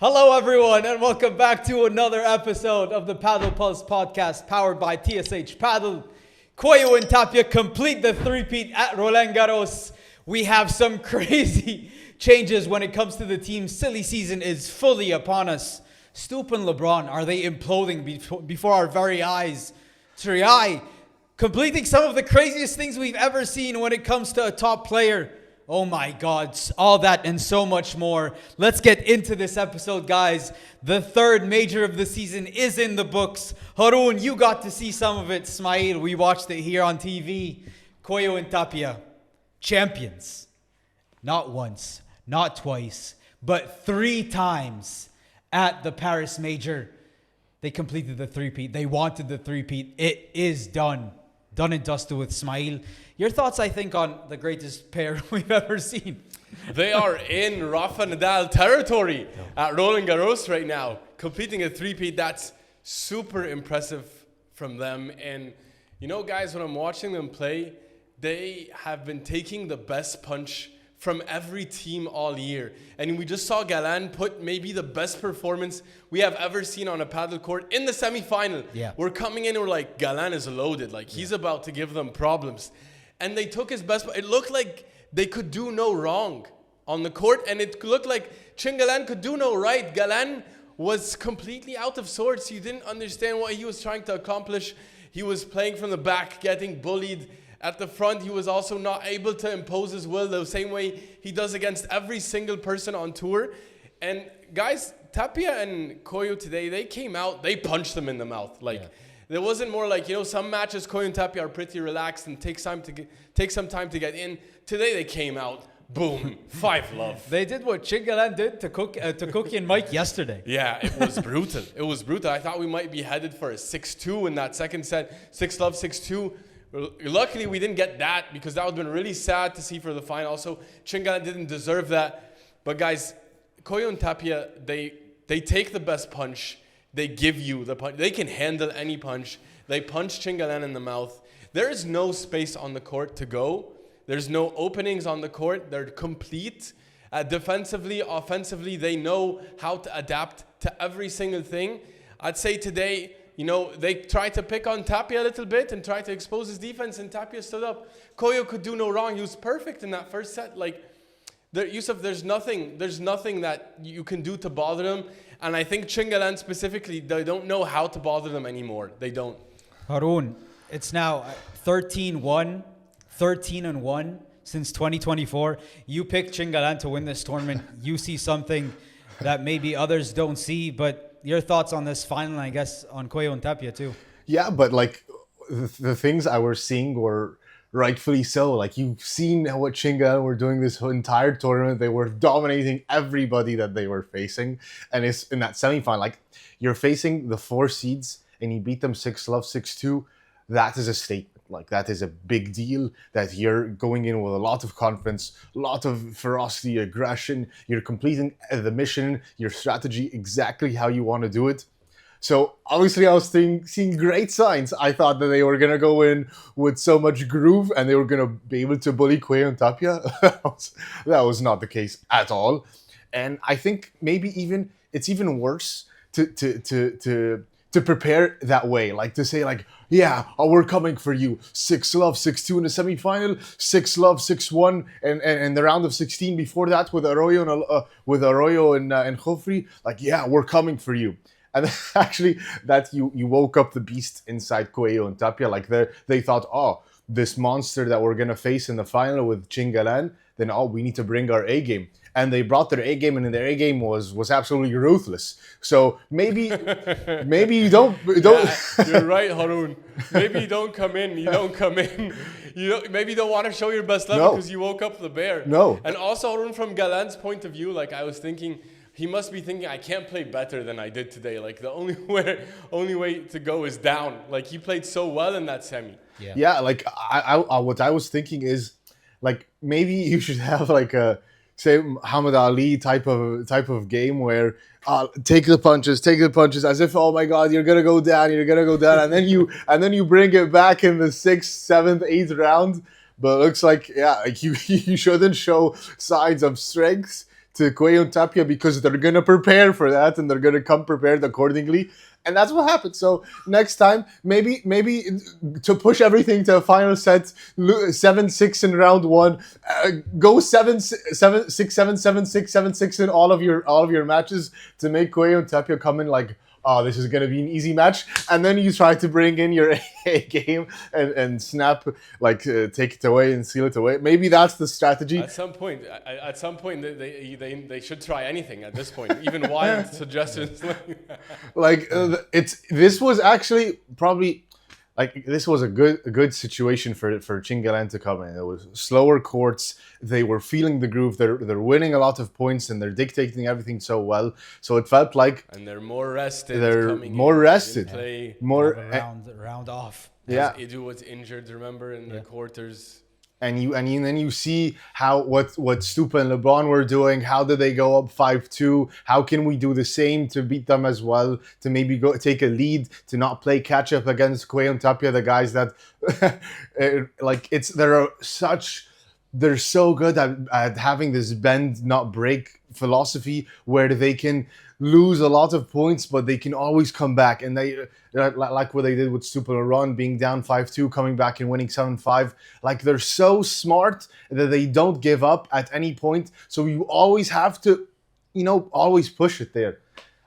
Hello, everyone, and welcome back to another episode of the Padel Pulse podcast powered by TSH Padel. Coello and Tapia complete the three-peat at Roland Garros. We have some crazy changes when it comes to the team. Silly season is fully upon us. Stupa Lebron, are they imploding before our very eyes? Triay completing some of the craziest things we've ever seen when it comes to a top player. Oh my God, all that and so much more. Let's get into this episode, guys. The third major of the season is in the books. Haroon, you got to see some of it. Ismaeel, we watched it here on TV. Coello and Tapia, champions. Not once, not twice, but 3 times at the Paris Major. They completed the three-peat. They wanted the three-peat. It is done. Done and dusted with Ismaeel. Your thoughts, I think, on the greatest pair we've ever seen. They are in Rafa Nadal territory at Roland Garros right now, completing a three-peat. That's super impressive from them. And, you know, guys, when I'm watching them play, they have been taking the best punch from every team all year. And we just saw Galan put maybe the best performance we have ever seen on a paddle court in the semifinal. Yeah. We're coming in and we're like, Galan is loaded. Like, he's about to give them problems. And they took his best. It looked like they could do no wrong on the court. And it looked like Chingalan could do no right. Galan was completely out of sorts. You didn't understand what he was trying to accomplish. He was playing from the back, getting bullied. At the front, he was also not able to impose his will the same way he does against every single person on tour. And guys, Tapia and Coello today, they came out, they punched them in the mouth. There wasn't more like, you know, some matches Coello and Tapia are pretty relaxed and take some time to get in. Today they came out, boom, 5-love. They did what Chingalan did to Cookie and Mike yesterday. Yeah, it was brutal. It was brutal. I thought we might be headed for a 6-2 in that second set, 6-love, 6-2. Luckily, we didn't get that because that would have been really sad to see for the final. Also, Chingalan didn't deserve that. But guys, Coello and Tapia, they take the best punch. They give you the punch. They can handle any punch. They punch Chingalan in the mouth. There is no space on the court to go. There's no openings on the court. They're complete. Defensively, offensively, they know how to adapt to every single thing. I'd say today, you know, they tried to pick on Tapia a little bit and tried to expose his defense, and Tapia stood up. Coello could do no wrong. He was perfect in that first set. Like, Yousef, there's nothing that you can do to bother him. And I think Chingalan specifically, they don't know how to bother them anymore. They don't. Haroon, it's now 13-1 since 2024. You picked Chingalan to win this tournament. You see something that maybe others don't see, but your thoughts on this final, I guess, on Coello and Tapia too. Yeah, but like the things I was seeing were rightfully so. Like, you've seen what Chingalan were doing this entire tournament. They were dominating everybody that they were facing. And it's in that semifinal, like, you're facing the 4 seeds and you beat them 6-love, 6-2. That is a statement. Like, that is a big deal, that you're going in with a lot of confidence, a lot of ferocity, aggression. You're completing the mission, your strategy, exactly how you want to do it. So obviously I was seeing great signs. I thought that they were going to go in with so much groove and they were going to be able to bully Coello and Tapia. That was not the case at all. And I think maybe it's even worse to prepare that way. Like, to say, like, yeah, we're coming for you. 6-love, 6-2 in the semifinal, 6-love, 6-1, and the round of 16 before that with Arroyo and Joffrey. Like, yeah, we're coming for you. And actually, that you woke up the beast inside Coello and Tapia. Like, they thought, oh, this monster that we're gonna face in the final with Chingalan, then we need to bring our A game. And they brought their A game, and their A game was absolutely ruthless. So maybe you don't. Yeah, you're right, Haroon. Maybe you don't come in. Maybe you don't want to show your best level because you woke up the bear. No. And also, Haroon, from Galan's point of view, like, I was thinking, he must be thinking, I can't play better than I did today. Like, the only way to go is down. Like, he played so well in that semi. Yeah. Like, I what I was thinking is, like, maybe you should have like a, say, Muhammad Ali type of game where take the punches as if, oh my God, you're gonna go down, and then you bring it back in the 6th, 7th, 8th round. But it looks like, yeah, like you shouldn't show signs of strength to Coello Tapia because they're going to prepare for that and they're going to come prepared accordingly. And that's what happened. So next time, maybe to push everything to a final set, 7-6 in round one, go 7-6, 7-6, 7-6 in all of your matches to make Coello Tapia come in like, oh, this is going to be an easy match. And then you try to bring in your A game and snap, like take it away and seal it away. Maybe that's the strategy. At some point, they should try anything at this point. Even wild suggestions. This was actually probably... Like, this was a good situation for Chingalan to come in. It was slower courts. They were feeling the groove. They're winning a lot of points and they're dictating everything so well. So it felt like... And they're more rested. They're more rested. More round off. Yeah. Edu was injured, remember, in the quarters. And then you see what Stupa and Lebron were doing. How did they go up 5-2? How can we do the same to beat them as well? To maybe go take a lead, to not play catch up against Coello Tapia, the guys that they're so good at having this bend not break philosophy where they can lose a lot of points, but they can always come back. And they like what they did with Stupa Lebron, being down 5-2, coming back and winning 7-5. Like, they're so smart that they don't give up at any point. So you always have to, always push it there.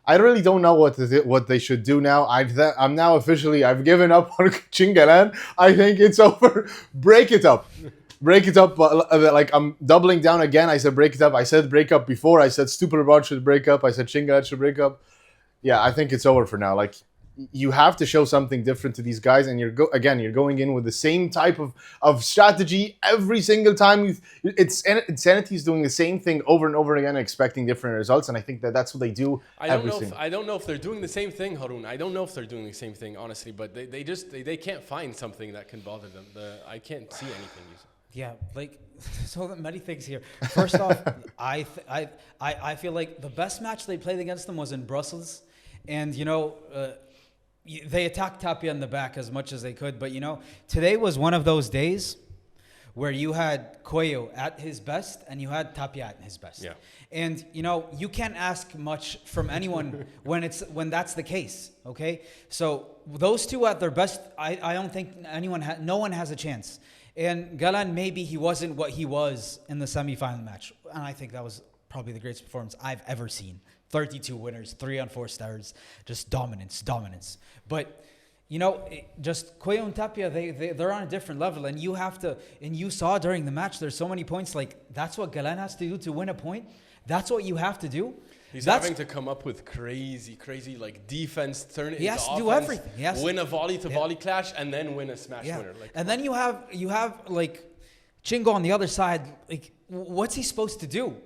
I really don't know what they should do now. I'm now officially, I've given up on Chingalan. I think it's over. Break it up. Break it up. Like, I'm doubling down again. I said break it up. I said break up before. I said Stupa Lebron should break up. I said Chingalan should break up. Yeah, I think it's over for now. Like, you have to show something different to these guys, and you're going in with the same type of strategy every single time. Insanity is doing the same thing over and over again, expecting different results, and I think that's what they do. I don't know if they're doing the same thing, Haroon. I don't know if they're doing the same thing, honestly, but they can't find something that can bother them. I can't see anything. Yeah, like, so many things here. First off, I feel like the best match they played against them was in Brussels, and they attacked Tapia in the back as much as they could. But today was one of those days where you had Coello at his best and you had Tapia at his best. Yeah. And you can't ask much from anyone when that's the case. Okay, so those two at their best, I don't think no one has a chance. And Galan, maybe he wasn't what he was in the semifinal match. And I think that was probably the greatest performance I've ever seen. 32 winners, 3 on 4 stars, just dominance. But, just Coello and Tapia, they're on a different level. And you saw during the match, there's so many points. Like, that's what Galan has to do to win a point. That's what you have to do. He's having to come up with crazy, like, defense, turn it into offense. He has to do everything. Win a volley-to-volley clash, and then win a smash winner. Like, and then you have like Chingo on the other side. Like, what's he supposed to do?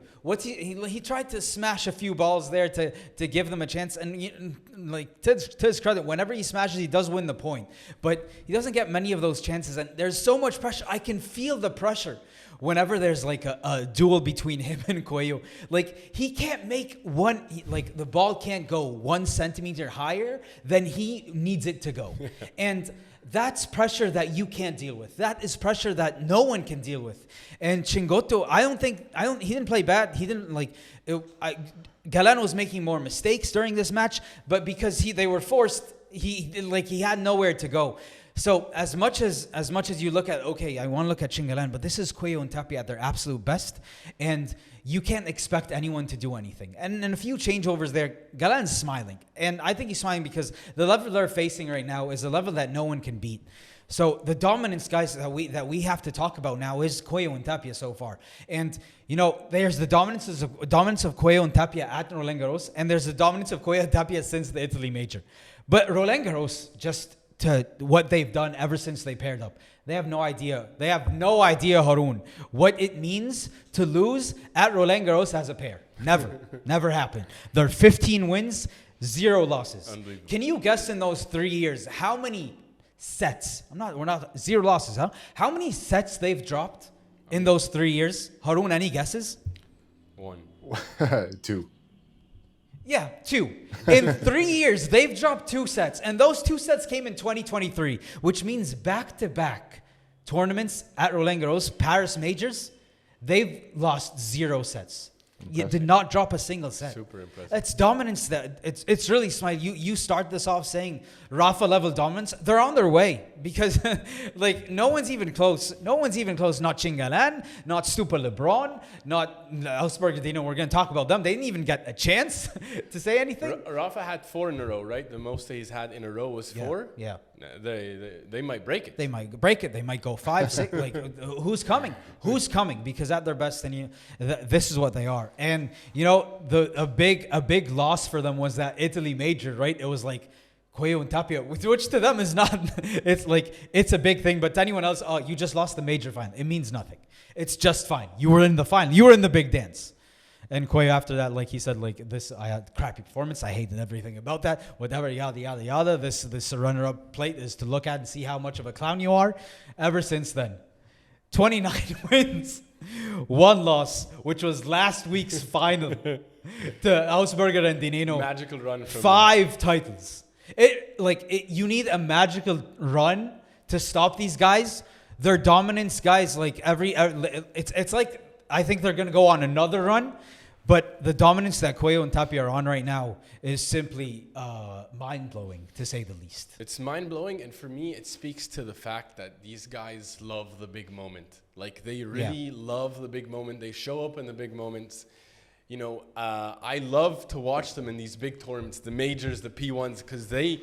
He tried to smash a few balls there to give them a chance, and like to his credit, whenever he smashes, he does win the point. But he doesn't get many of those chances, and there's so much pressure. I can feel the pressure whenever there's like a duel between him and Coello. Like, he can't make the ball can't go 1 centimeter higher than he needs it to go. And that's pressure that you can't deal with. That is pressure that no one can deal with. And Chingotto, he didn't play bad. He didn't Galan was making more mistakes during this match, but because they were forced, he had nowhere to go. So as much as you look at, okay, I want to look at Chingalan, but this is Coello and Tapia at their absolute best, and you can't expect anyone to do anything. And a few changeovers there, Galan's smiling, and I think he's smiling because the level they're facing right now is a level that no one can beat. So the dominance, guys, that we have to talk about now is Coello and Tapia so far. And there's the dominance of Coello and Tapia at Roland Garros, and there's the dominance of Coello and Tapia since the Italy Major. But Roland Garros, just to what they've done ever since they paired up, they have no idea. They have no idea, Haroon, what it means to lose at Roland Garros as a pair. Never happened. They're 15 wins, 0 losses. Can you guess in those 3 years how many sets? We're not 0 losses, huh? How many sets they've dropped in those 3 years? Haroon, any guesses? 1. 2. Yeah, 2. In 3 years, they've dropped 2 sets. And those 2 sets came in 2023, which means back-to-back tournaments at Roland Garros, Paris Majors, they've lost 0 sets. You did not drop a single set. Super impressive. It's dominance that it's really smart. You start this off saying Rafa level dominance. They're on their way because like no one's even close. No one's even close. Not Chingalan, not Stupa Lebron, not Augsburger Di Nenno. We're going to talk about them. They didn't even get a chance to say anything. Rafa had 4 in a row, right? The most he's had in a row was 4. Yeah. They might break it. They might break it. They might go 5, 6. Like who's coming? Who's coming? Because at their best, then this is what they are. And a big loss for them was that Italy major, right? It was like Coello and Tapia, which to them is not. It's like it's a big thing, but to anyone else, you just lost the major final. It means nothing. It's just fine. You were in the final. You were in the big dance. And Coello after that, like he said, like this, I had crappy performance. I hated everything about that. Whatever, yada yada yada. This runner-up plate is to look at and see how much of a clown you are. Ever since then, 29 wins, 1 loss, which was last week's final to Augsburger and Di Nenno. Magical run from 5 titles. You need a magical run to stop these guys. Their dominance, guys, like it's like I think they're gonna go on another run, but the dominance that Coello and Tapia are on right now is simply mind blowing to say the least. It's mind blowing, and for me, it speaks to the fact that these guys love the big moment. Like they really love the big moment. They show up in the big moments. I love to watch them in these big tournaments, the majors, the P1s, because they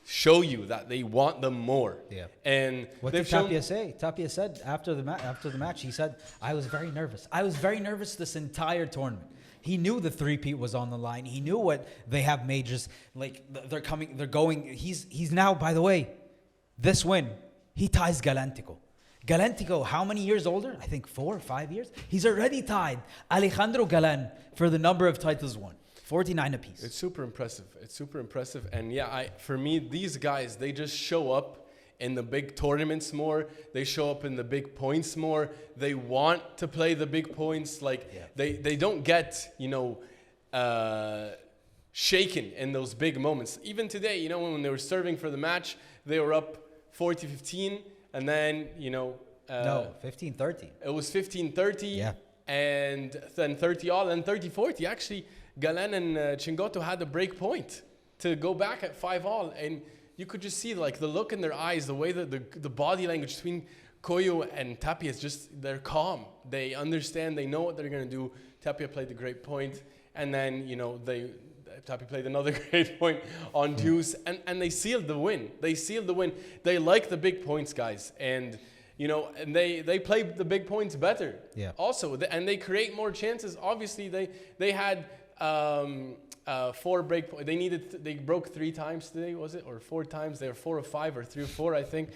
show you that they want them more. Yeah. And what did Tapia say? Tapia said after the match, he said, "I was very nervous. I was very nervous this entire tournament." He knew the Three-Peat was on the line. He knew what they have majors like. They're coming. They're going. He's now. By the way, this win, he ties Galantico. Galantico, how many years older? I think 4 or 5 years. He's already tied Alejandro Galan for the number of titles won. 49 apiece. It's super impressive. And for me, these guys, they just show up in the big tournaments more. They show up in the big points more. They want to play the big points. They don't get, shaken in those big moments. Even today, when they were serving for the match, they were up 40-15. And then, 15-30. It was 15-30. Yeah. And then 30-all and 30-40. Actually, Galan and Chingotto had a break point to go back at 5-all. And you could just see like the look in their eyes, the way that the body language between Coello and Tapia is just, they're calm. They understand, they know what they're going to do. Tapia played the great point. And then, Tapia played another great point on Deus. And they sealed the win. They like the big points, guys. And, and they play the big points better. Yeah. Also, and they create more chances. Obviously, they had 4 break points. They broke 3 times today, was it? Or 4 times. They were 4 or 5 or 3 or 4, I think.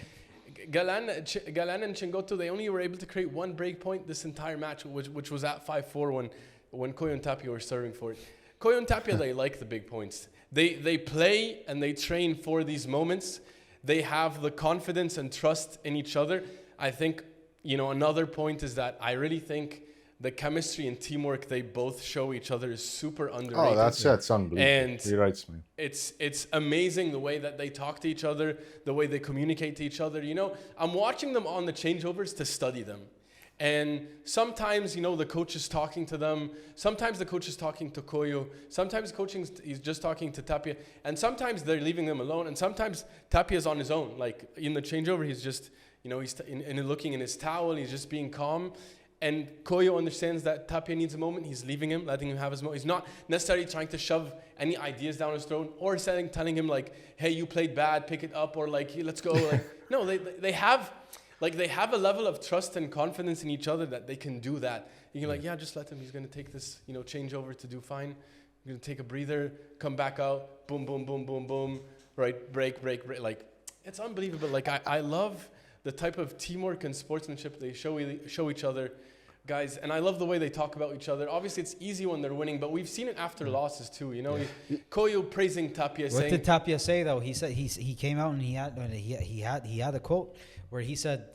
Galan and Chingotto, they only were able to create 1 break point this entire match, which was at 5-4 when Coello and Tapia were serving for it. Coello and Tapia, they like the big points. They play and they train for these moments. They have the confidence and trust in each other. I think, another point is that I really think the chemistry and teamwork they both show each other is super underrated. Oh, that's unbelievable. And you're right, Ismaeel. It's amazing the way that they talk to each other, the way they communicate to each other. I'm watching them on the changeovers to study them. And sometimes, the coach is talking to them. Sometimes the coach is talking to Coello. Sometimes he's just talking to Tapia. And sometimes they're leaving them alone. And sometimes Tapia's on his own. Like in the changeover, he's just, he's looking in his towel. He's just being calm. And Coello understands that Tapia needs a moment. He's leaving him, letting him have his moment. He's not necessarily trying to shove any ideas down his throat or telling him like, hey, you played bad, pick it up. Or like, hey, let's go. No, they have a level of trust and confidence in each other that they can do that. You can just let him. He's going to take this, change over to do fine. You're going to take a breather, come back out, boom, boom, boom, boom, boom, right, break. Like, it's unbelievable. Like, I love the type of teamwork and sportsmanship they show each other, guys. And I love the way they talk about each other. Obviously, it's easy when they're winning, but we've seen it after losses too. Coello praising Tapia, saying. What did Tapia say though? He said he came out and he had a quote where he said,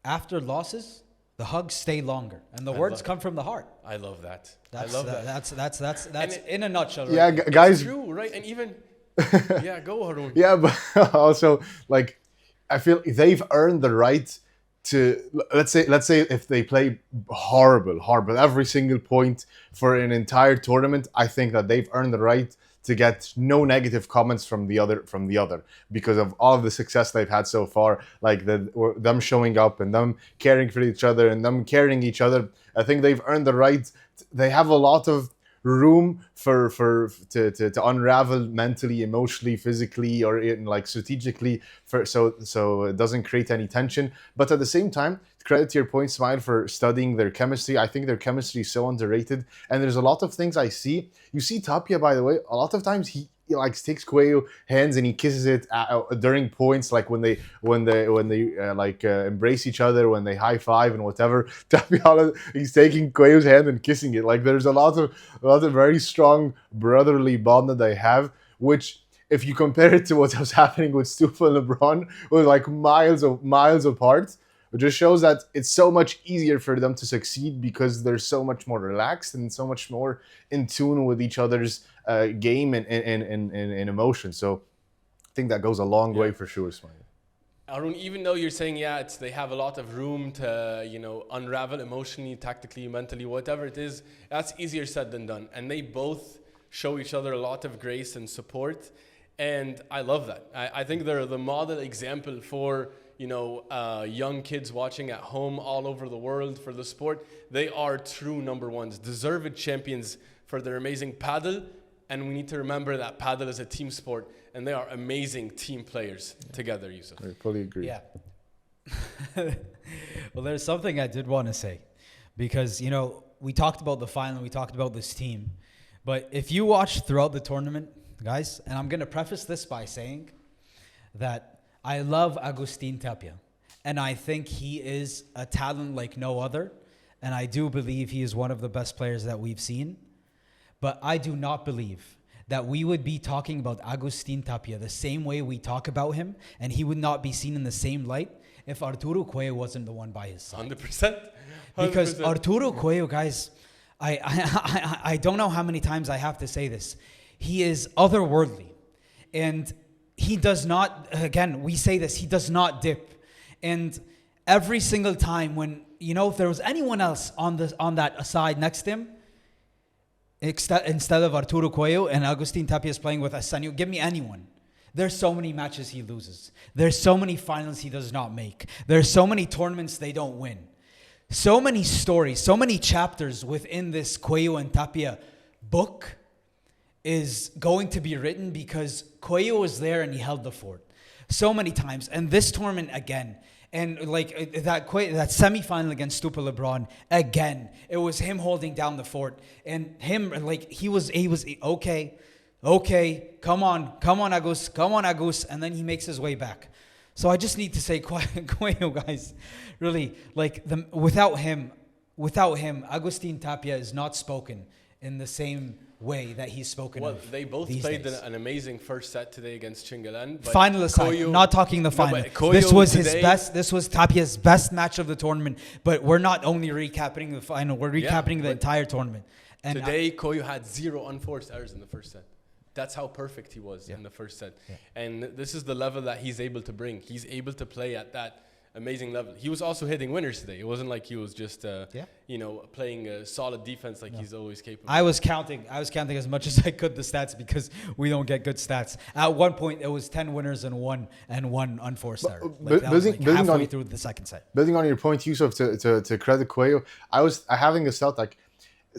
"After losses, the hugs stay longer, and the words come from the heart." I love that. That's in a nutshell. Right? Yeah, guys. It's true, right? And even go Haroon. Yeah, but also like I feel they've earned the right to let's say if they play horrible every single point for an entire tournament, I think that they've earned the right to get no negative comments from the other because of all of the success they've had so far, like them showing up and them caring for each other and them carrying each other. I think they've earned the right. They have a lot of room to unravel mentally, emotionally, physically, or in like strategically, so it doesn't create any tension. But at the same time, credit to your point, Ismaeel, for studying their chemistry. I think their chemistry is so underrated, and there's a lot of things I see. You see Tapia, by the way, a lot of times he like takes Coello hands and he kisses it during points, like when they embrace each other, when they high five and whatever. Tapia, he's taking Coello's hand and kissing it. Like there's a lot of very strong brotherly bond that they have, which if you compare it to what was happening with Stupa Lebron, was like miles apart. It just shows that it's so much easier for them to succeed because they're so much more relaxed and so much more in tune with each other's game and emotion. So I think that goes a long way for sure, Ismaeel. Haroon, even though you're saying, they have a lot of room to, unravel emotionally, tactically, mentally, whatever it is, that's easier said than done. And they both show each other a lot of grace and support. And I love that. I think they're the model example for young kids watching at home all over the world for the sport. They are true number ones, deserved champions for their amazing paddle. And we need to remember that paddle is a team sport, and they are amazing team players together, Yousef. I fully agree. Yeah. Well, there's something I did want to say, because, we talked about the final, we talked about this team. But if you watch throughout the tournament, guys, and I'm going to preface this by saying that I love Agustin Tapia, and I think he is a talent like no other, and I do believe he is one of the best players that we've seen. But I do not believe that we would be talking about Agustin Tapia the same way we talk about him, and he would not be seen in the same light if Arturo Coello wasn't the one by his side. 100%. Because Arturo Coello, guys, I don't know how many times I have to say this. He is otherworldly, and he does not, again, we say this, he does not dip. And every single time when, if there was anyone else on that side next to him, instead of Arturo Coello and Agustin Tapia is playing with Arsenio, give me anyone. There's so many matches he loses. There's so many finals he does not make. There's so many tournaments they don't win. So many stories, so many chapters within this Coello and Tapia book is going to be written because Coello was there and he held the fort so many times. And this tournament again, and like that semifinal against Stupa Lebron again, it was him holding down the fort, and him like he was okay, come on Agus, and then he makes his way back. So I just need to say, Coello, guys, really, like without him, Agustin Tapia is not spoken in the same way that he's spoken of. Well, they both played an amazing first set today against Chingalan. Final aside, not talking the final. This was his best. This was Tapia's best match of the tournament. But we're not only recapping the final; we're recapping the entire tournament. And today, Coello had 0 unforced errors in the first set. That's how perfect he was in the first set. Yeah. And this is the level that he's able to bring. He's able to play at that amazing level. He was also hitting winners today. It wasn't like he was just, playing a solid defense like he's always capable. I was counting as much as I could the stats because we don't get good stats. At one point, it was 10 winners and one unforced error. Halfway through the second set. Building on your point, Yousef, to credit Coello, I was having this thought like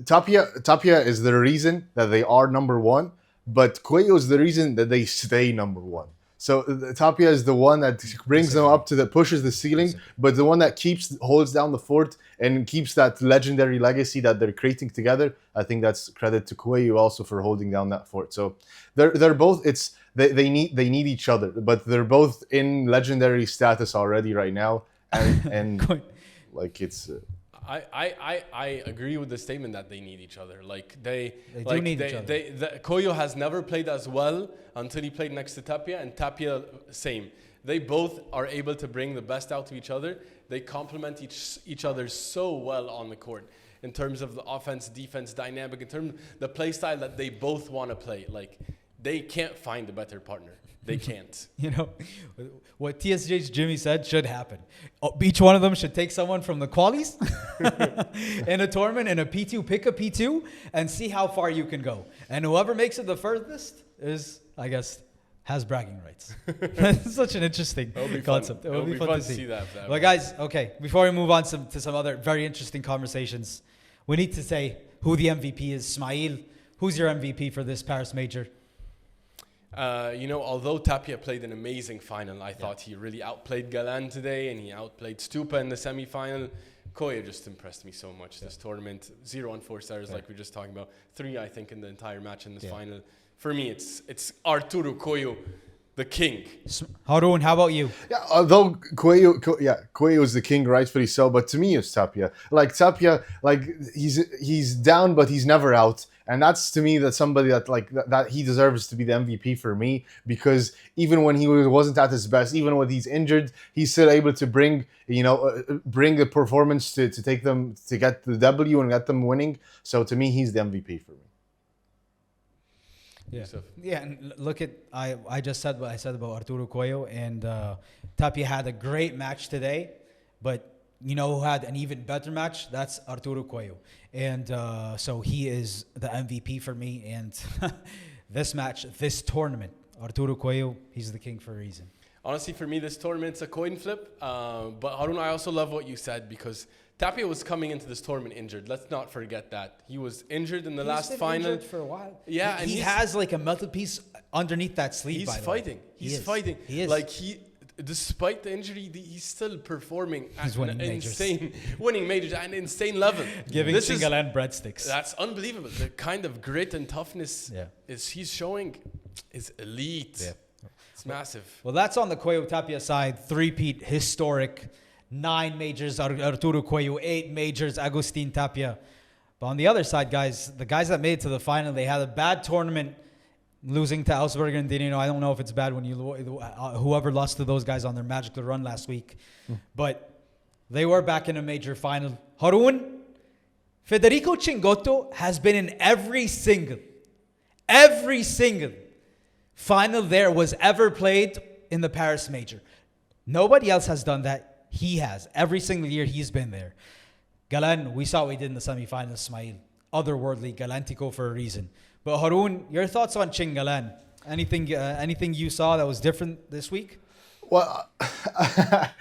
Tapia is the reason that they are number one, but Coello is the reason that they stay number one. So Tapia is the one that brings them up pushes the ceiling, but the one that holds down the fort and keeps that legendary legacy that they're creating together. I think that's credit to Coello also for holding down that fort. So they're both. They need each other, but they're both in legendary status already right now, and like it's. I agree with the statement that they need each other. Like they do need each other. Coello has never played as well until he played next to Tapia, and Tapia same. They both are able to bring the best out of each other. They complement each other so well on the court in terms of the offense, defense, dynamic, in terms of the play style that they both want to play. Like they can't find a better partner. They can't. You know, what TSJ's Jimmy said should happen. Each one of them should take someone from the qualies in a tournament, in a P2, pick a P2 and see how far you can go. And whoever makes it the furthest is, I guess, has bragging rights. That's such an interesting concept. It will be fun to see that. But guys, okay, before we move on to some other very interesting conversations, we need to say who the MVP is. Ismaeel, who's your MVP for this Paris Major? Although Tapia played an amazing final, I thought he really outplayed Galan today, and he outplayed Stupa in the semi-final. Coello just impressed me so much this tournament. 0 on 4 stars, like we were just talking about. 3, I think, in the entire match in this final. For me, it's Arturo Coello, the king. Haroon, how about you? Yeah, although Coello is the king, rightfully so. But to me, it's Tapia. Like Tapia, like he's down, but he's never out. And that's to me that somebody that he deserves to be the MVP for me, because even when he wasn't at his best, even when he's injured, he's still able to bring the performance to take them to get the W and get them winning. So to me, he's the MVP for me. Yeah, yeah. And look at I just said what I said about Arturo Coello, and Tapia had a great match today, but you know who had an even better match? That's Arturo Coello. And so he is the MVP for me. And this match, this tournament, Arturo Coello, he's the king for a reason. Honestly, for me, this tournament's a coin flip. But Haroon, I also love what you said, because Tapia was coming into this tournament injured. Let's not forget that. He was injured in the last final. Injured for a while. Yeah, and he has like a metal piece underneath that sleeve. He's fighting. He's fighting. He is. Like despite the injury, he's still performing at winning majors at an insane level. Giving Chingalan breadsticks. That's unbelievable. The kind of grit and toughness he's showing is elite. Yeah. It's massive. Well, that's on the Coello Tapia side. Three-peat, historic. 9 majors, Arturo Coello. 8 majors, Agustin Tapia. But on the other side, guys, the guys that made it to the final, they had a bad tournament, losing to Augsburger Di Nenno. I don't know if it's bad when whoever lost to those guys on their magical run last week. But they were back in a major final. Haroon, Federico Chingotto has been in every single final there was ever played in the Paris Major. Nobody else has done that. He has. Every single year he's been there. Galan, we saw what he did in the semifinals, Ismaeel. Otherworldly, Galantico for a reason. But Haroon, your thoughts on Chingalan? Anything you saw that was different this week? Well, I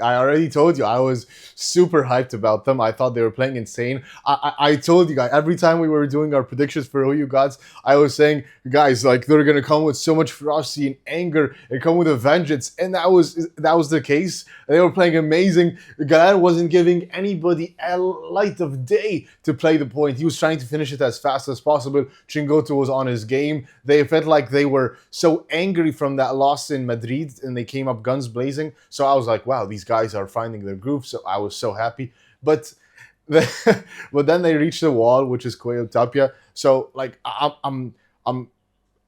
already told you, I was super hyped about them. I thought they were playing insane. I told you guys, every time we were doing our predictions for who you got, I was saying, guys, like, they're going to come with so much ferocity and anger and come with a vengeance. And that was the case. They were playing amazing. Galan wasn't giving anybody a light of day to play the point. He was trying to finish it as fast as possible. Chingotto was on his game. They felt like they were so angry from that loss in Madrid, and they came up guns blazing. So I was like, wow, these guys are finding their groove. So I was so happy. But then they reached the wall, which is Coello Tapia. So like I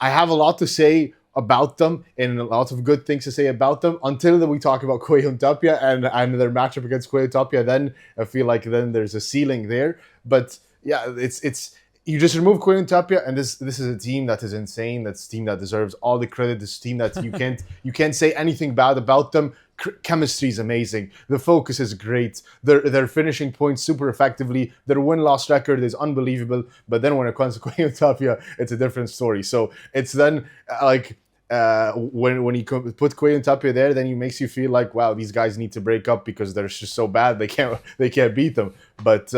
have a lot to say about them and a lot of good things to say about them until we talk about Coello Tapia and their matchup against Coello Tapia. Then I feel like then there's a ceiling there. But yeah, it's you just remove Coello Tapia, and this is a team that is insane. That's a team that deserves all the credit. This team that you can't say anything bad about them. Chemistry is amazing. The focus is great. They're finishing points super effectively. Their win-loss record is unbelievable. But then when it comes to Coello Tapia, it's a different story. So it's then when you put Coello Tapia there, then it makes you feel like, wow, these guys need to break up because they're just so bad they can't beat them. But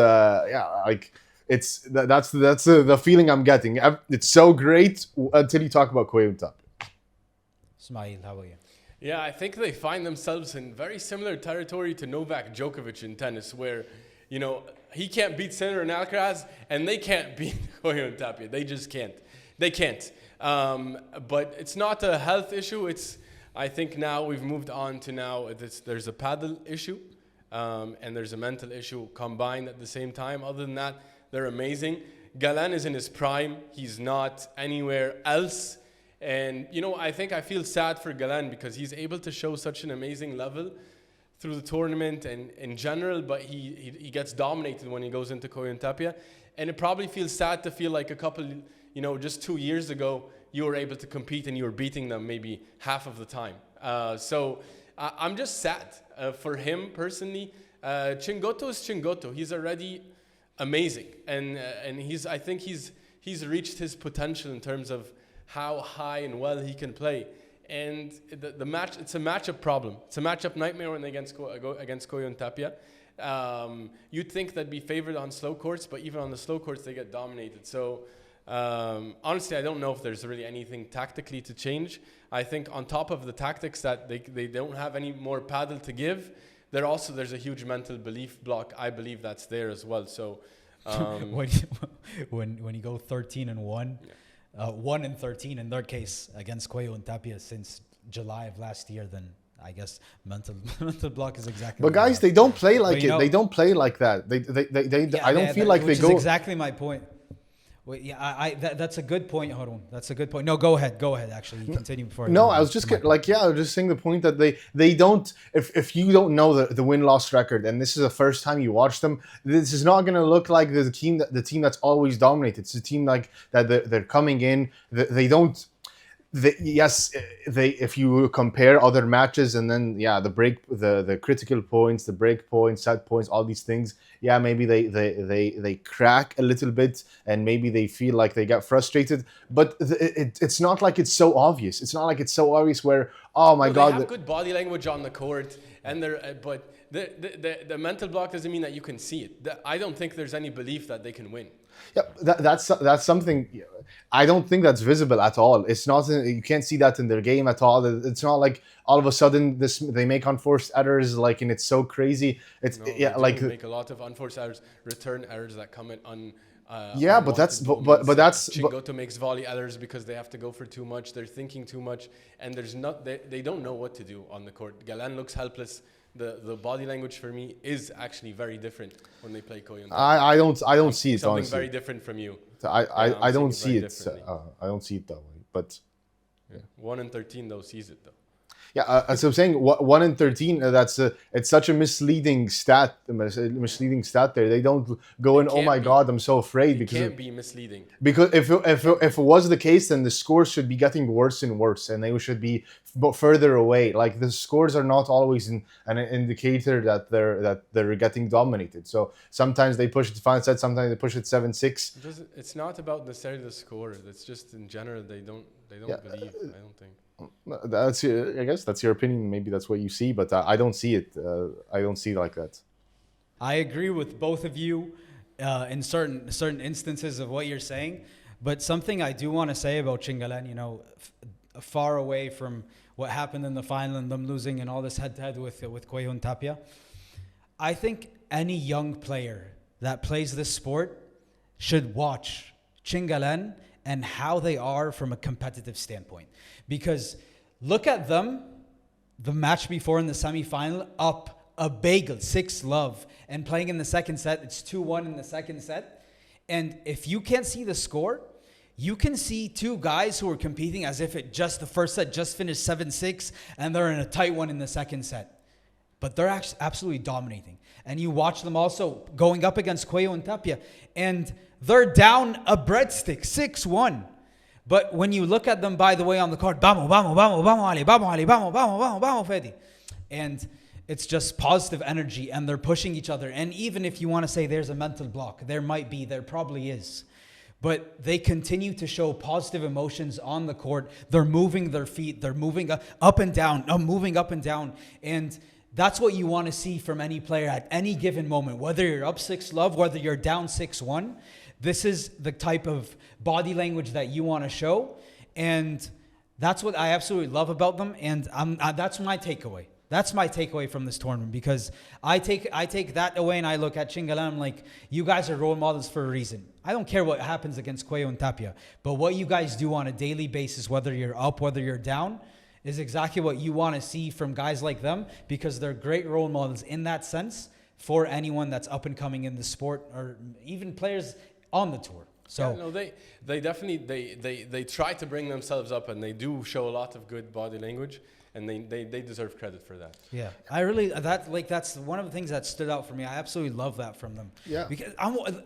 that's the feeling I'm getting. It's so great until you talk about Coello Tapia. Ismaeel, how about you? Yeah, I think they find themselves in very similar territory to Novak Djokovic in tennis, where, he can't beat Sinner and Alcaraz, and they can't beat Coello Tapia. They just can't. They can't. But it's not a health issue. I think now we've moved on to there's a paddle issue, and there's a mental issue combined at the same time. Other than that, they're amazing. Galan is in his prime. He's not anywhere else. And, I feel sad for Galan because he's able to show such an amazing level through the tournament and in general, but he gets dominated when he goes into Coello Tapia. And it probably feels sad to feel like a couple, just 2 years ago, you were able to compete and you were beating them maybe half of the time. So I'm just sad for him personally. Chingotto is Chingotto. He's already amazing, and I think he's reached his potential in terms of how high and well he can play. And the match, it's a matchup problem. It's a matchup nightmare when they go against Coello Tapia. You'd think they'd be favored on slow courts, but even on the slow courts, they get dominated. So honestly, I don't know if there's really anything tactically to change. I think on top of the tactics that they don't have any more paddle to give, there's a huge mental belief block. I believe that's there as well. So when you go 13-1, 1-13 in their case against Coello Tapia since July of last year, then I guess mental block is exactly. But guys, they don't play like it. They don't play like that. I don't feel like they go. Which is exactly my point. Well, yeah, that's a good point, Haroon. That's a good point. No, go ahead. Actually, you continue before. No, I was just I was just saying the point that they don't. If you don't know the win-loss record, and this is the first time you watch them, this is not going to look like the team that's always dominated. It's a team like that. They're coming in. They don't. If you compare other matches and then the critical points, the break points, set points, all these things, maybe they crack a little bit and maybe they feel like they get frustrated, but it's not like it's so obvious. It's not like it's so obvious where, oh my God, they have good body language on the court, and but the mental block doesn't mean that you can see it. I don't think there's any belief that they can win. Yeah, that's something. I don't think that's visible at all. It's not. You can't see that in their game at all. It's not like all of a sudden they make unforced errors, and it's so crazy. It's they make a lot of unforced errors, return errors that come in but that's Chingotto makes volley errors because they have to go for too much. They're thinking too much, and they don't know what to do on the court. Galan looks helpless. The body language for me is actually very different when they play Coello. I don't see it. Something honestly. very different from you. I don't see it. I don't see it that way. But 1-13 though sees it though. Yeah, so I'm saying 1-13. It's such a misleading stat. Misleading stat there. They don't go in. Oh my God, I'm so afraid because it can't be misleading. Because if it was the case, then the scores should be getting worse and worse, and they should be further away. Like the scores are not always an indicator that they're getting dominated. So sometimes they push it to 5 sets, sometimes they push it 7-6. It's not about necessarily the score. It's just in general they don't believe. I don't think. I guess that's your opinion. Maybe that's what you see, but I don't see it. I don't see it like that. I agree with both of you in certain instances of what you're saying, but something I do want to say about Chingalan, far away from what happened in the final and them losing and all this head-to-head with Coello Tapia, I think any young player that plays this sport should watch Chingalan and how they are from a competitive standpoint. Because look at them, the match before in the semifinal, up a bagel, 6-love, and playing in the second set, it's 2-1 in the second set. And if you can't see the score, you can see two guys who are competing as if the first set just finished 7-6 and they're in a tight one in the second set. But they're actually absolutely dominating. And you watch them also going up against Coello Tapia, and they're down a breadstick, 6-1. But when you look at them, by the way, on the court, vamos, Ali, vamos, Fedi. And it's just positive energy, and they're pushing each other. And even if you want to say there's a mental block, there probably is. But they continue to show positive emotions on the court. They're moving their feet. They're moving up and down, moving up and down. And that's what you want to see from any player at any given moment. Whether you're up 6-love, whether you're down 6-1, this is the type of body language that you want to show. And that's what I absolutely love about them. And that's my takeaway. That's my takeaway from this tournament, because I take that away and I look at Chingalan. I'm like, you guys are role models for a reason. I don't care what happens against Coello Tapia, but what you guys do on a daily basis, whether you're up, whether you're down, is exactly what you want to see from guys like them, because they're great role models in that sense for anyone that's up and coming in the sport, or even players on the tour. So they definitely they try to bring themselves up, and they do show a lot of good body language, and they deserve credit for that. Yeah, I really that's one of the things that stood out for me. I absolutely love that from them. Yeah, because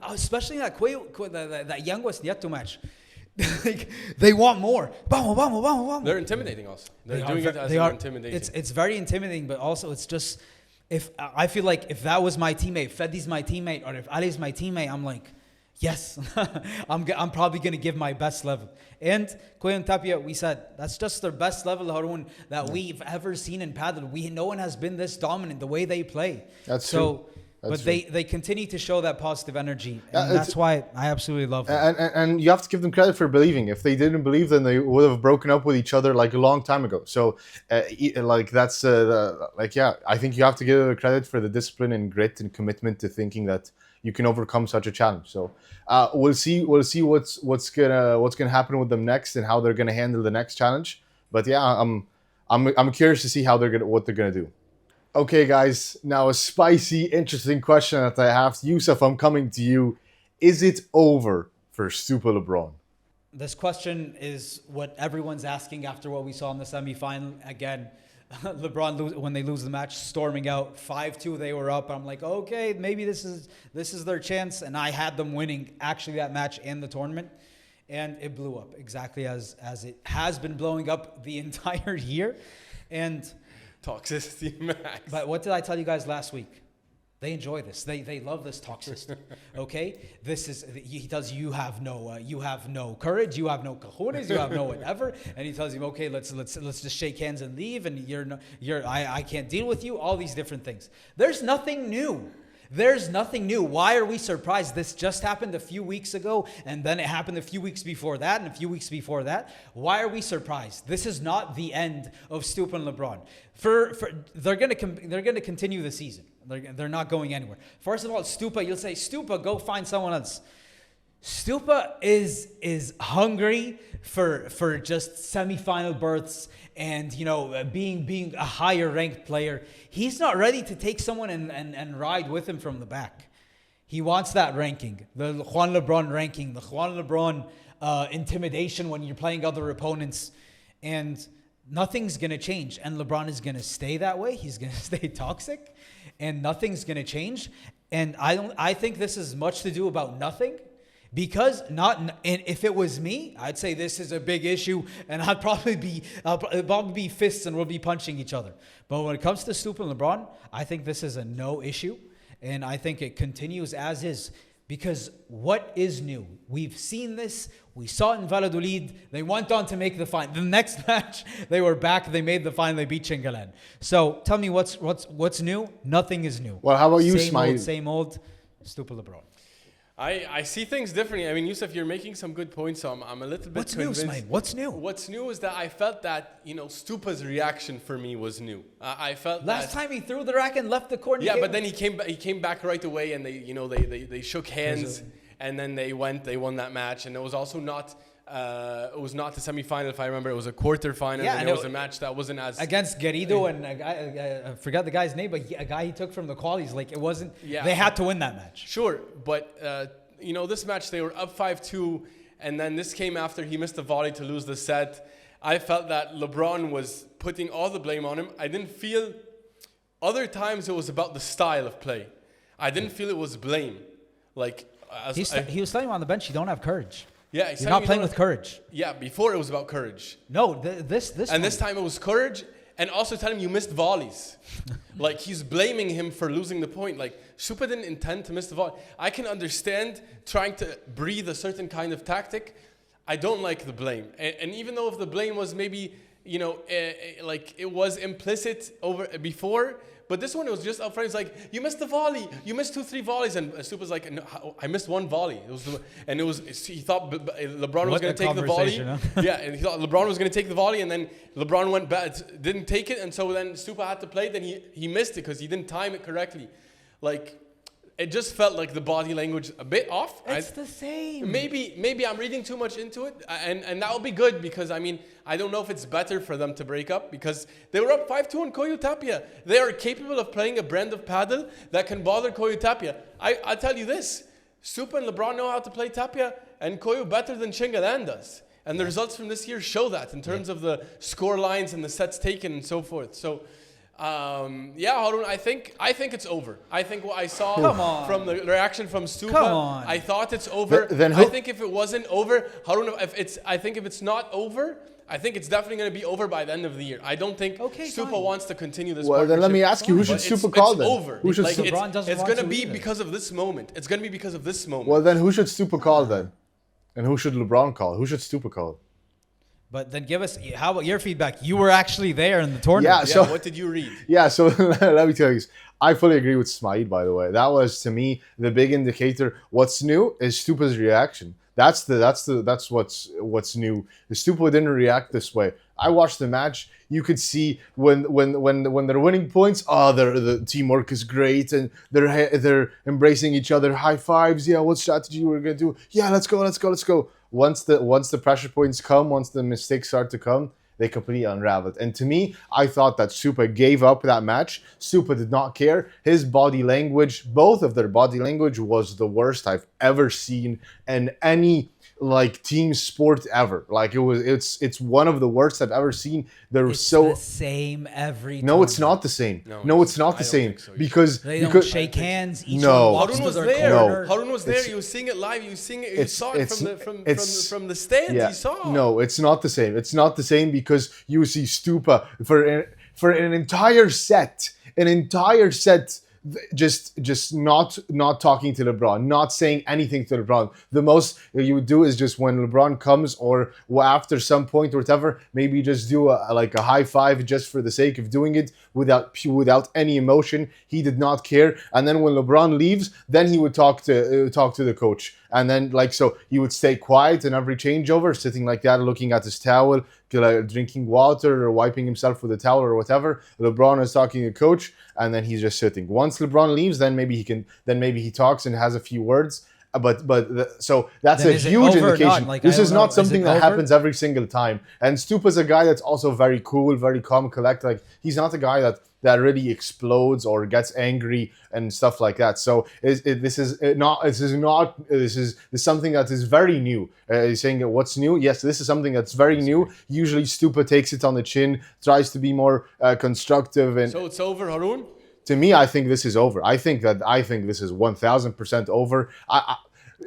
especially that that young West Nieto match. Like, they want more. Vamos, vamos, vamos, vamos. They're intimidating us. They're They doing are it as they are intimidating. It's very intimidating, but also it's just, if I feel like if that was my teammate, Freddy's my teammate, or if Ali's my teammate, I'm like, yes, I'm probably gonna give my best level. And Coello Tapia, we said that's just their best level, Haroon, that we've ever seen in paddle. No one has been this dominant the way they play. That's so. true. But true. they continue to show that positive energy, and that's why I absolutely love them. And you have to give them credit for believing. If they didn't believe, then they would have broken up with each other like a long time ago. So, like that's I think you have to give them credit for the discipline and grit and commitment to thinking that you can overcome such a challenge. So, we'll see what's gonna happen with them next and how they're gonna handle the next challenge. But yeah, I'm curious to see what they're gonna do. Okay, guys, now a spicy, interesting question that I have. Yousef, I'm coming to you. Is it over for Stupa Lebron? This question is what everyone's asking after what we saw in the semifinal. Again, LeBron, when they lose the match, storming out 5-2, they were up. I'm like, okay, maybe this is their chance. And I had them winning actually that match and the tournament. And it blew up exactly as it has been blowing up the entire year. And Toxicity max. but what did I tell you guys last week? They enjoy this. They love this toxicity. Okay, he tells you have no courage, you have no cojones, you have no whatever, and he tells you, okay, let's just shake hands and leave, and I can't deal with you. All these different things. There's nothing new. There's nothing new. Why are we surprised? This just happened a few weeks ago, and then it happened a few weeks before that, and a few weeks before that. Why are we surprised? This is not the end of Stupa and Lebron. They're gonna continue the season. They're not going anywhere. First of all, Stupa, you'll say, Stupa, go find someone else. Stupa is hungry for just semifinal berths and being a higher ranked player. He's not ready to take someone and ride with him from the back. He wants that ranking, the Juan Lebron ranking, the Juan Lebron intimidation when you're playing other opponents, and nothing's gonna change. And LeBron is gonna stay that way. He's gonna stay toxic, and nothing's gonna change. And I think this is much to do about nothing. Because if it was me, I'd say this is a big issue, and it'd probably be fists and we'll be punching each other. But when it comes to Stupa and LeBron, I think this is a no issue, and I think it continues as is. Because what is new? We've seen this. We saw it in Valladolid. They went on to make the final. The next match, they were back. They made the final. They beat Chingalan. So tell me what's new? Nothing is new. Well, how about you, Ismaeel? Same old. Stupa Lebron. I see things differently. I mean, Yousef, you're making some good points, so I'm a little bit convinced. What's new, Ismaeel? What's new? What's new is that I felt that, Stupa's reaction for me was new. I felt last time he threw the racket and left the court. Yeah, but then he came back right away, and they shook hands, and then they won that match, and it was also not. It was not the semifinal, if I remember. It was a quarterfinal, and it was a match that wasn't as against Garrido and a guy, I forgot the guy's name, but a guy he took from the qualies. Like it wasn't. Yeah. They had to win that match. Sure, but this match they were up 5-2, and then this came after he missed a volley to lose the set. I felt that LeBron was putting all the blame on him. I didn't feel. Other times it was about the style of play. I didn't feel it was blame. Like he was telling him on the bench, you don't have courage. Yeah, you're not playing with courage. Yeah, before it was about courage. No, this time it was courage, and also telling him you missed volleys. Like he's blaming him for losing the point. Like Stupa didn't intend to miss the volley. I can understand trying to breathe a certain kind of tactic. I don't like the blame, and even though if the blame was maybe like it was implicit before. But this one, it was just up front. It's like, you missed the volley. You missed 2-3 volleys. And Stupa's like, no, I missed one volley. He thought LeBron was going to take the volley. Huh? Yeah, and he thought LeBron was going to take the volley. And then LeBron went bad, didn't take it. And so then Stupa had to play. Then he missed it because he didn't time it correctly. Like, it just felt like the body language a bit off. It's the same. Maybe I'm reading too much into it. And that will be good because, I don't know if it's better for them to break up because they were up 5-2 on Coello Tapia. They are capable of playing a brand of paddle that can bother Coello Tapia. I tell you this, Stupa and LeBron know how to play Tapia and Coello better than Chingalan does. And the results from this year show that in terms of the score lines and the sets taken and so forth. So Yeah, Haroon, I think it's over. I think what I saw Come on. from the reaction from Stupa, Come on. I thought it's over. Then I think if it wasn't over, Haroon, I think if it's not over, I think it's definitely going to be over by the end of the year. I don't think Stupa fine. wants to continue this Well, then let me partnership. ask you, who should But Stupa call it's then? over. Who should Like, LeBron doesn't it's want going to to be either. because of this moment. It's going to be because of this moment. Well, then who should Stupa call then? And who should LeBron call? Who should Stupa call? But then give us, how about your feedback? You were actually there in the tournament. Yeah, yeah, so what did you read? yeah, so let me tell you, I fully agree with Ismaeel, by the way. That was to me the big indicator. What's new is Stupa's reaction. That's what's new. The Stupa didn't react this way. I watched the match. You could see when they're winning points, the teamwork is great and they're embracing each other, high fives. Yeah, what strategy we're gonna do? Yeah, let's go. Once the pressure points come, once the mistakes start to come, they completely unraveled. And to me, I thought that Stupa gave up that match. Stupa did not care. His body language, both of their body language, was the worst I've ever seen in any team sport ever. It's one of the worst I've ever seen. They're It's so the same every no, it's tournament. not the same. No, No, it's not I the don't same think so. because They don't because shake hands. Each No. one walks Haroon to was their there. corner. Haroon was there. It's- You were seeing it live. You were seeing it. You it's- saw it it's- from the stands. yeah. You saw. No, it's not the same. It's not the same because you see Stupa for an entire set, just not talking to LeBron, not saying anything to LeBron. The most you would do is just when LeBron comes or after some point or whatever, maybe just do a high five just for the sake of doing it without any emotion. He did not care. And then when LeBron leaves, then he would talk to the coach. And then so he would stay quiet in every changeover, sitting like that, looking at his towel, drinking water or wiping himself with a towel or whatever. LeBron is talking to coach, and then he's just sitting. Once LeBron leaves, then maybe he talks and has a few words. So that's Then a is it huge over or indication. not? This I is don't know. not Is something it that over? happens every single time. And Stupa's a guy that's also very cool, very calm, collected. He's not a guy that really explodes or gets angry and stuff like that. So this is something that is very new. He's saying what's new? Yes, this is something that's very new. Usually Stupa takes it on the chin, tries to be more constructive, and So it's over, Haroon. to me, I think this is over. I think this is 1,000% over.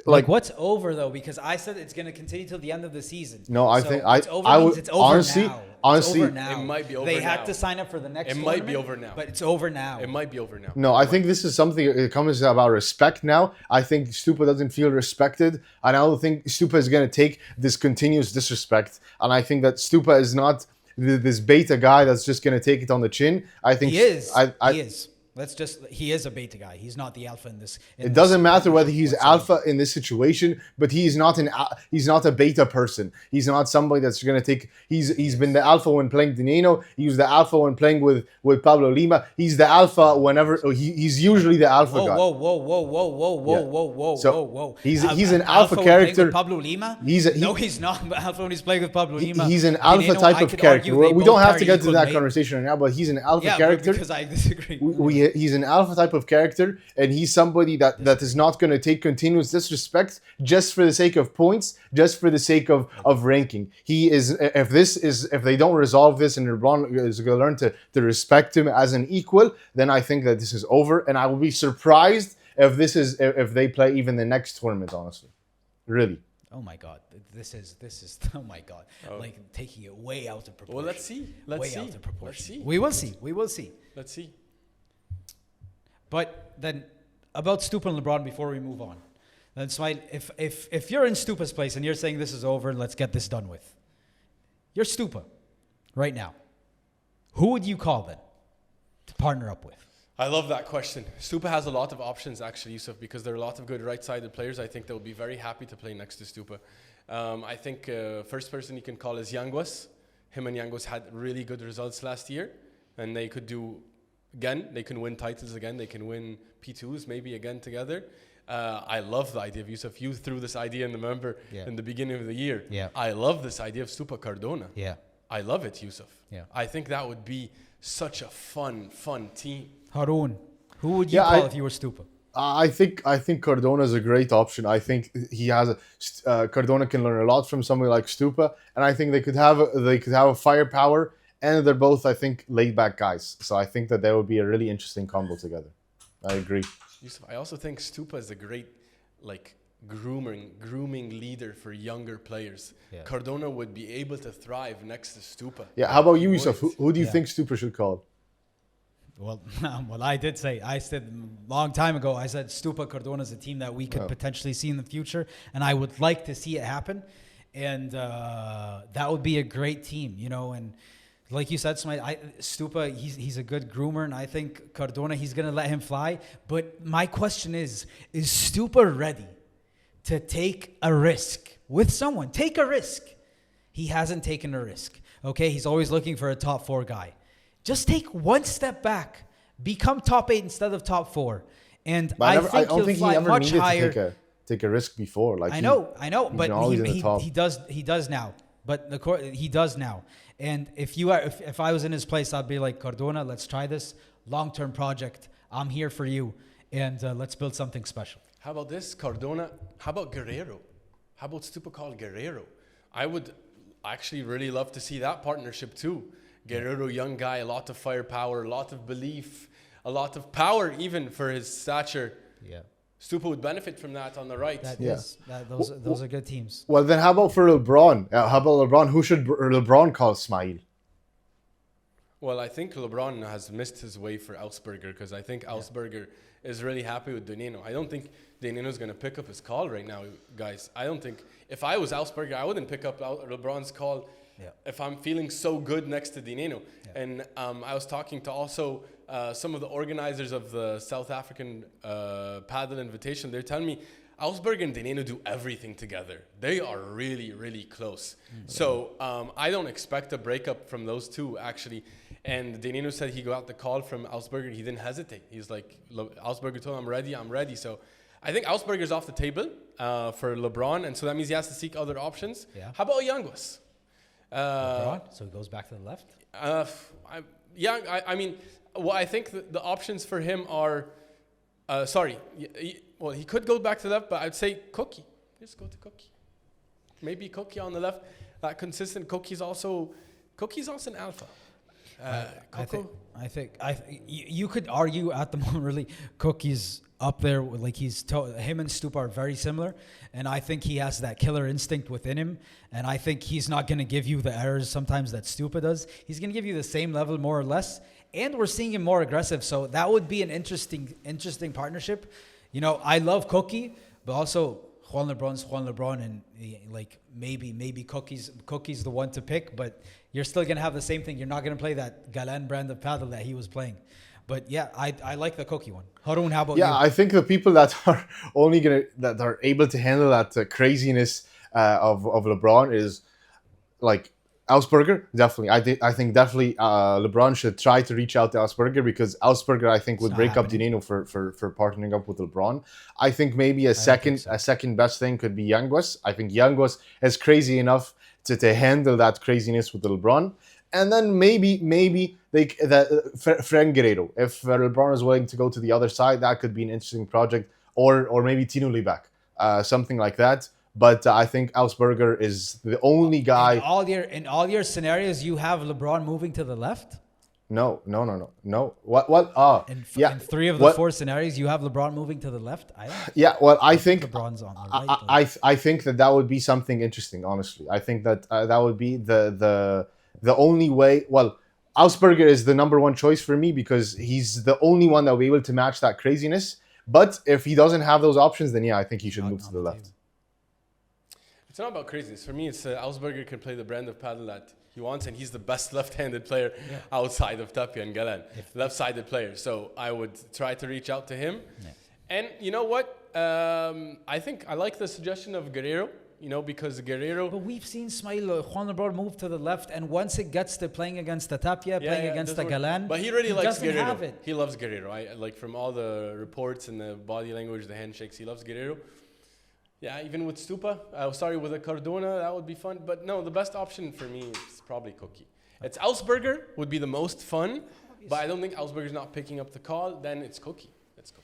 What's over though? Because I said it's going to continue till the end of the season. No, I So think it's over I means would it's over honestly, now. honestly, It's over now. It might be over They now. had to sign up for the next. It might be tournament, over now. but it's over now. It might be over now. no, I think this is something. It comes about respect now. I think Stupa doesn't feel respected, and I don't think Stupa is going to take this continuous disrespect. And I think that Stupa is not this beta guy that's just going to take it on the chin. I think He is. I, He is. He is a beta guy. He's not the alpha in this. It doesn't matter whether he's alpha in this situation, but he's not a beta person. He's not somebody that's going to take. He's been the alpha when playing Di Nenno. He was the alpha when playing with Pablo Lima. He's the alpha whenever he's usually the alpha guy. Whoa. So, he's an alpha when character. playing with Pablo Lima? No, he's not alpha when he's playing with Pablo Lima. He's an Di alpha Nenno, type I of could character. argue they We don't both have to carry get to equal that weight. conversation right now, but he's an alpha Yeah, character. because I disagree. He's an alpha type of character, and he's somebody that is not going to take continuous disrespect just for the sake of points, just for the sake of ranking. He is if they don't resolve this and LeBron is going to learn to respect him as an equal, then I think that this is over, and I will be surprised if they play even the next tournament. Honestly, really. Oh my God, this is oh my God, taking it way out of proportion. Well, let's see. Way out of proportion. Let's see. We will see. Let's see. But then about Stupa and LeBron before we move on. Then Ismaeel, if you're in Stupa's place and you're saying this is over, let's get this done with. You're Stupa right now. Who would you call then to partner up with? I love that question. Stupa has a lot of options, actually, Yousef, because there are a lot of good right-sided players. I think they'll be very happy to play next to Stupa. I think first person you can call is Yanguas. Him and Yanguas had really good results last year, and they could do again. They can win titles again. They can win P2s maybe again together. I love the idea of Yousef. You threw this idea in the beginning of the year. Yeah. I love this idea of Stupa Cardona. Yeah. I love it, Yousef. Yeah. I think that would be such a fun team. Haroon, who would you call if you were Stupa? I think Cardona is a great option. I think he has Cardona can learn a lot from somebody like Stupa, and I think they could have a firepower and they're both, I think, laid-back guys. So I think that would be a really interesting combo together. I agree. Yousef, I also think Stupa is a great like grooming leader for younger players. Yeah. Cardona would be able to thrive next to Stupa. Yeah, how about you, He Yousef? would. Who do you Yeah. think Stupa should call? Well, I said a long time ago, I said Stupa Cardona is a team that we could potentially see in the future, and I would like to see it happen. And that would be a great team, you know. And like you said, Stupa, he's a good groomer, and I think Cardona, he's going to let him fly. But my question is Stupa ready to take a risk with someone? Take a risk. He hasn't taken a risk, okay? He's always looking for a top 4 guy. Just take one step back. Become top 8 instead of top 4. And I don't think think he'll he fly ever much needed higher. to take a risk before. Like I know, he's but been always in the top. he does now. But he does now. And if I was in his place, I'd be like, Cardona, let's try this long-term project. I'm here for you, and let's build something special. How about this, Cardona? How about Guerrero? How about Stupa called Guerrero? I would actually really love to see that partnership too. Guerrero, young guy, a lot of firepower, a lot of belief, a lot of power even for his stature. Yeah. Stupa would benefit from that on the right. Those are good teams. Well, then how about for LeBron? Who should LeBron call Ismaeel? Well, I think LeBron has missed his way for Augsburger because I think Augsburger is really happy with Di Nenno. I don't think Di Nenno is going to pick up his call right now, guys. I don't think, if I was Augsburger, I wouldn't pick up LeBron's call if I'm feeling so good next to Di Nenno. Yeah. And I was talking to also some of the organizers of the South African Padel Invitation. They're telling me Augsburger and Di Nenno do everything together. They are really, really close. So I don't expect a breakup from those two, actually. And Di Nenno said he got the call from Augsburger. He didn't hesitate. He's like, Augsburger told him, I'm ready. So I think Augsburger's off the table for LeBron. And so that means he has to seek other options. Yeah. How about Yanguas? LeBron? So he goes back to the left? I mean, well, I think the options for him are, he could go back to the left, but I'd say Cookie. Just go to Cookie. Maybe Cookie on the left. That consistent. Cookie's also an alpha. I think you could argue at the moment really Cookie's up there, like him and Stupa are very similar, and I think he has that killer instinct within him, and I think he's not going to give you the errors sometimes that Stupa does. He's going to give you the same level more or less, and we're seeing him more aggressive, so that would be an interesting partnership. You know, I love Cookie, but also Juan Lebrón, and like maybe Cookie's the one to pick, but you're still going to have the same thing. You're not going to play that Galan brand of paddle that he was playing. But yeah, I like the Cookie one. Haroon, how about you? Yeah, I think the people that are that are able to handle that craziness of LeBron is like Augsburger, definitely. I think definitely LeBron should try to reach out to Augsburger because Augsburger, I think, would break up Di Nenno for partnering up with LeBron. I think maybe a second best thing could be Yanguas. I think Yanguas is crazy enough to handle that craziness with LeBron. And then maybe Frank Guerrero. If LeBron is willing to go to the other side, that could be an interesting project. Or maybe Tino Leback, something like that. But I think Augsburger is the only guy. In all your scenarios, you have LeBron moving to the left? No. What? In 3 of the 4 scenarios, you have LeBron moving to the left? I think LeBron's on the right. I think that would be something interesting, honestly. I think that that would be the only way. Well, Augsburger is the number one choice for me because he's the only one that will be able to match that craziness. But if he doesn't have those options, then I think he should move to the left. It's not about craziness. For me, it's Augsburger can play the brand of paddle that he wants, and he's the best left-handed player outside of Tapia and Galan. Left-sided player. So I would try to reach out to him. Yeah. And you know what? I think I like the suggestion of Guerrero. You know, because Guerrero... But we've seen Ismaeel, Juan Lebrón move to the left, and once it gets to playing against the Tapia, playing against the Galan... But he really likes Guerrero. He loves Guerrero. Like from all the reports and the body language, the handshakes, he loves Guerrero. Yeah, even with Stupa, with a Cardona, that would be fun. But no, the best option for me is probably Cookie. It's Augsburger would be the most fun, but I don't think Augsburger's not picking up the call. Then it's Cookie. Let's go.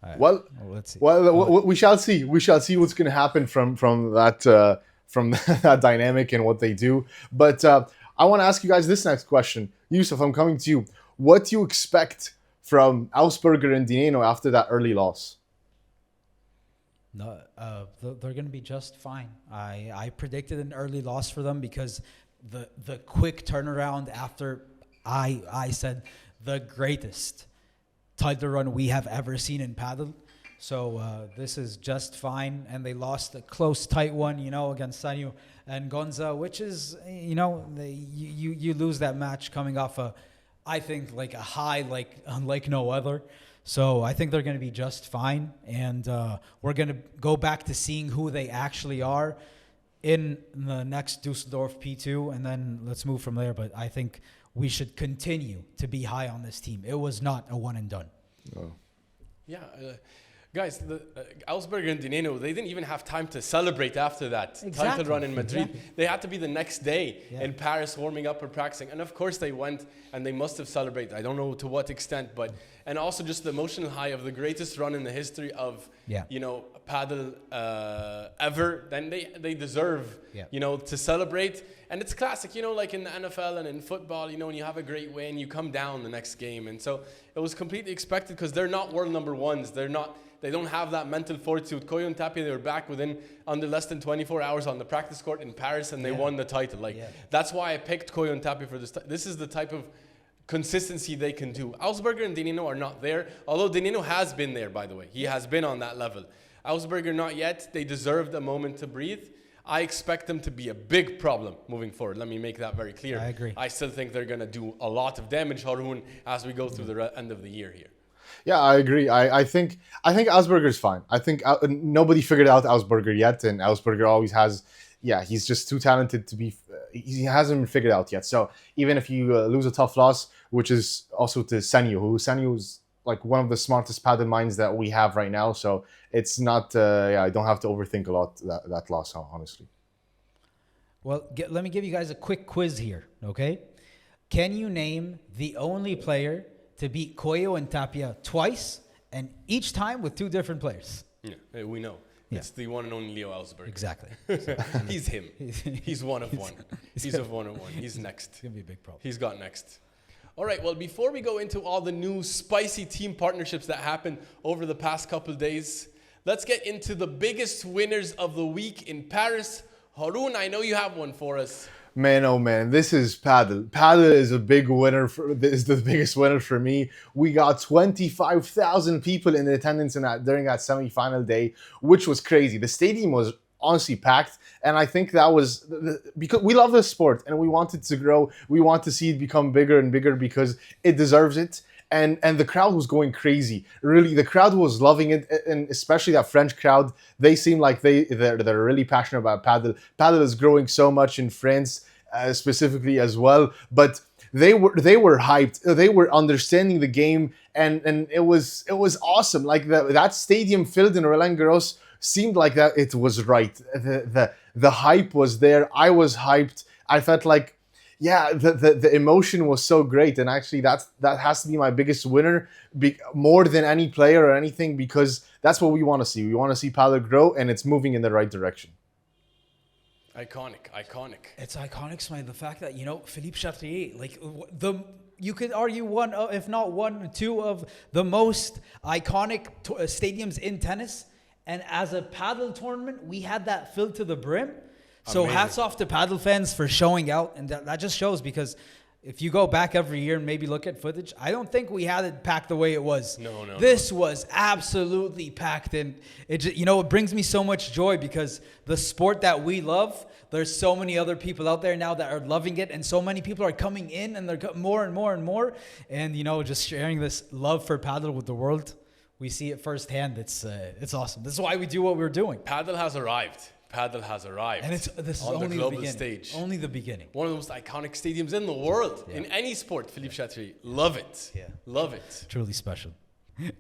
Right. Well, let's see. Well, we shall see. We shall see what's going to happen from that that dynamic and what they do. But I want to ask you guys this next question. Yousef, I'm coming to you. What do you expect from Augsburger and Di Nenno after that early loss? No, they're going to be just fine. I predicted an early loss for them because the quick turnaround after I said the greatest title run we have ever seen in paddle. So this is just fine. And they lost a close, tight one, against Sanyu and Gonza, which is, you lose that match coming off I think like a high, like no other. So I think they're going to be just fine. And we're going to go back to seeing who they actually are in the next Dusseldorf P2. And then let's move from there. But I think we should continue to be high on this team. It was not a one and done. Oh. Yeah. Guys, the Augsburger and Di Nenno, they didn't even have time to celebrate after that title run in Madrid. Exactly. They had to be the next day in Paris warming up or practicing. And of course they went and they must have celebrated. I don't know to what extent, but and also just the emotional high of the greatest run in the history of paddle ever. Then they deserve to celebrate. And it's classic, like in the NFL and in football, when you have a great win, you come down the next game. And so it was completely expected because they're not world number ones. They don't have that mental fortitude. Coello Tapia, they were back under less than 24 hours on the practice court in Paris, and they won the title. That's why I picked Coello Tapia for this. This is the type of consistency they can do. Augsburger and Di Nenno are not there, although Di Nenno has been there, by the way. He has been on that level. Augsburger not yet. They deserved a moment to breathe. I expect them to be a big problem moving forward. Let me make that very clear. I agree. I still think they're going to do a lot of damage, Haroon, as we go through the end of the year here. Yeah, I agree. I think Augsburger's fine. I think nobody figured out Augsburger yet, and Augsburger always has. Yeah, he's just too talented to be. He hasn't been figured out yet. So even if you lose a tough loss, which is also to Sanyu is like one of the smartest paddle minds that we have right now. So it's not. I don't have to overthink a lot that loss, honestly. Well, let me give you guys a quick quiz here. Okay, can you name the only player to beat Coello and Tapia twice, and each time with two different players? Yeah, we know. Yeah. It's the one and only Leo Augsburger. Exactly. He's him. He's one of one. He's a one of one. He's next. It's going to be a big problem. He's got next. All right, well, before we go into all the new spicy team partnerships that happened over the past couple of days, let's get into the biggest winners of the week in Paris. Haroon, I know you have one for us. Man, oh man, this is paddle. Paddle is a big winner. Is the biggest winner for me. We got 25,000 people in attendance during that semi-final day, which was crazy. The stadium was honestly packed, and I think that was because we love this sport and we want it to grow. We want to see it become bigger and bigger because it deserves it. And the crowd was going crazy. Really, the crowd was loving it, and especially that French crowd. They seem like they're really passionate about paddle. Paddle is growing so much in France, specifically as well. But they were hyped. They were understanding the game, and it was awesome. Like that stadium filled in Roland Garros seemed like that it was right. The hype was there. I was hyped. I felt like. Yeah, the emotion was so great, and actually that has to be my biggest winner, more than any player or anything, because that's what we want to see. We want to see paddle grow, and it's moving in the right direction. Iconic. It's iconic, Ismaeel. The fact that Philippe Chatrier, like you could argue one, if not one, two of the most iconic stadiums in tennis, and as a paddle tournament, we had that filled to the brim. So amazing. Hats off to paddle fans for showing out, and that just shows, because if you go back every year and maybe look at footage, I don't think we had it packed the way it was. No. This was absolutely packed, and it just, it brings me so much joy, because the sport that we love, there's so many other people out there now that are loving it, and so many people are coming in, and they're more and more and more, and just sharing this love for paddle with the world. We see it firsthand. It's awesome. This is why we do what we're doing. Paddle has arrived. And this is on only the global beginning. Stage. Only the beginning. One of the most iconic stadiums in the world, in any sport. Philippe Chatrier, love it. Yeah, love it. Truly special.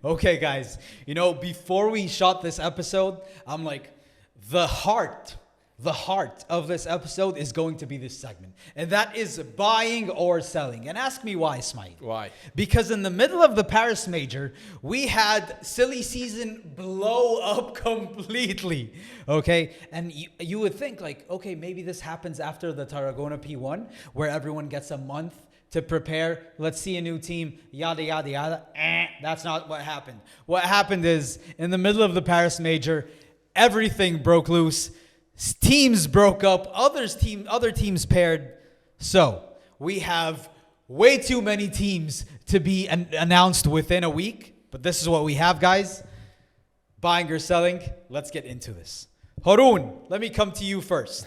Okay, guys. Before we shot this episode, I'm like, the heart the heart of this episode is going to be this segment. And that is buying or selling. And ask me why, Ismaeel. Why? Because in the middle of the Paris Major, we had silly season blow up completely. Okay? And you would think like, okay, maybe this happens after the Tarragona P1, where everyone gets a month to prepare. Let's see a new team, yada, yada, yada. That's not what happened. What happened is, in the middle of the Paris Major, everything broke loose. Teams broke up. Other teams paired. So we have way too many teams to be announced within a week. But this is what we have, guys. Buying or selling. Let's get into this. Haroon, let me come to you first.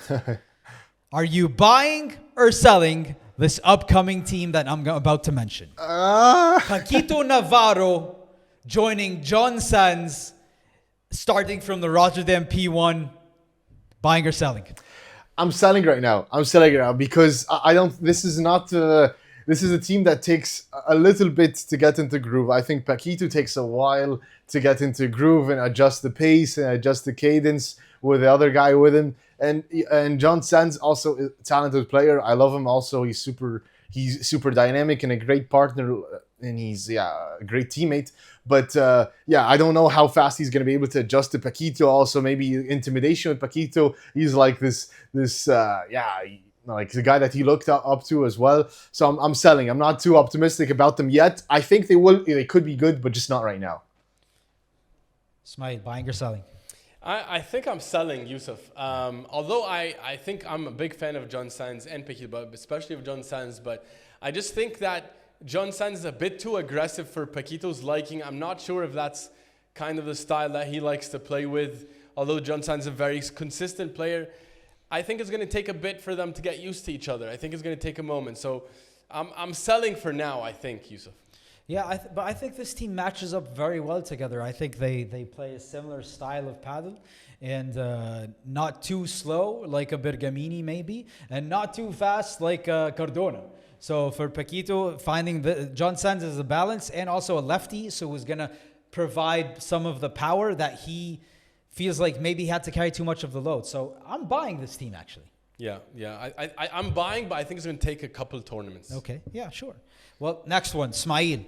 Are you buying or selling this upcoming team that I'm about to mention? Paquito Navarro joining John Sands, starting from the Rotterdam P1. Buying or selling? I'm selling right now. Because I don't. This is not. This is a team that takes a little bit to get into groove. I think Paquito takes a while to get into groove and adjust the pace and adjust the cadence with the other guy with him. And John Sands also a talented player. I love him. Also, he's super dynamic and a great partner. And he's a great teammate. But I don't know how fast he's going to be able to adjust to Paquito. Also, maybe intimidation with Paquito. He's like this like the guy that he looked up to as well. So I'm selling. I'm not too optimistic about them yet. I think they could be good, but just not right now. Ismaeel, buying or selling? I think I'm selling, Yousef. Although I think I'm a big fan of John Sands and Paquito, but especially of John Sands. But I just think that John Sands is a bit too aggressive for Paquito's liking. I'm not sure if that's kind of the style that he likes to play with. Although John Sands is a very consistent player, I think it's going to take a bit for them to get used to each other. I think it's going to take a moment. So I'm selling for now, I think, Yousef. Yeah, but I think this team matches up very well together. I think they play a similar style of paddle, and not too slow like a Bergamini maybe, and not too fast like Cardona. So for Paquito, finding John Sands is a balance and also a lefty, so who's going to provide some of the power that he feels like maybe he had to carry too much of the load. So I'm buying this team, actually. Yeah. I'm buying, but I think it's going to take a couple tournaments. Okay, yeah, sure. Well, next one, Ismaeel.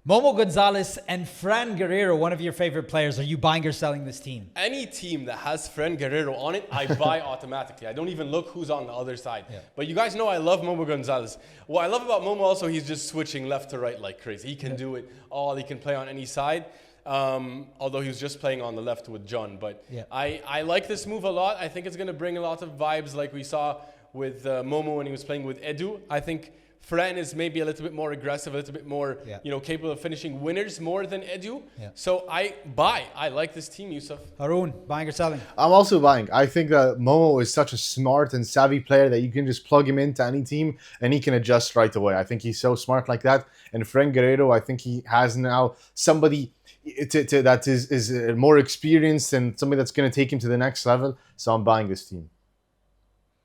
Momo Gonzalez and Fran Guerrero, one of your favorite players. Are you buying or selling this team? Any team that has Fran Guerrero on it, I buy automatically. I don't even look who's on the other side. Yeah. But you guys know I love Momo Gonzalez. What I love about Momo also, he's just switching left to right like crazy. He can do it all. He can play on any side. Although he was just playing on the left with John. But I like this move a lot. I think it's going to bring a lot of vibes like we saw with Momo when he was playing with Edu. I think Fran is maybe a little bit more aggressive, a little bit more, capable of finishing winners more than Edu. Yeah. So I buy. I like this team, Yousef. Haroon, buying or selling? I'm also buying. I think that Momo is such a smart and savvy player that you can just plug him into any team and he can adjust right away. I think he's so smart like that. And Fran Guerrero, I think he has now somebody that is more experienced and somebody that's going to take him to the next level. So I'm buying this team.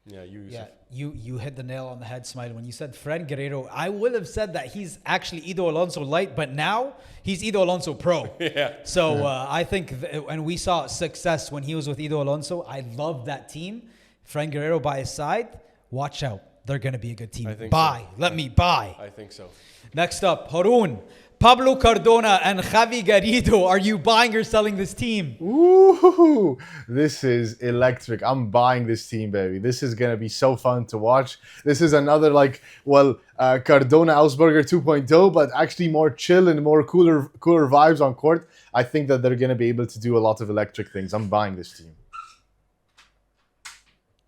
Yeah, Yousef. Yeah, you hit the nail on the head, Ismaeel. When you said Fran Guerrero, I would have said that he's actually Ido Alonso light, but now he's Ido Alonso pro. Yeah. So I think, and we saw success when he was with Ido Alonso. I love that team. Fran Guerrero by his side. Watch out. They're going to be a good team. Buy. So. Let me buy. I think so. Next up, Haroon. Pablo Cardona and Javi Garrido. Are you buying or selling this team? Ooh, this is electric. I'm buying this team, baby. This is going to be so fun to watch. This is another Cardona Augsburger 2.0, but actually more chill and more cooler vibes on court. I think that they're going to be able to do a lot of electric things. I'm buying this team.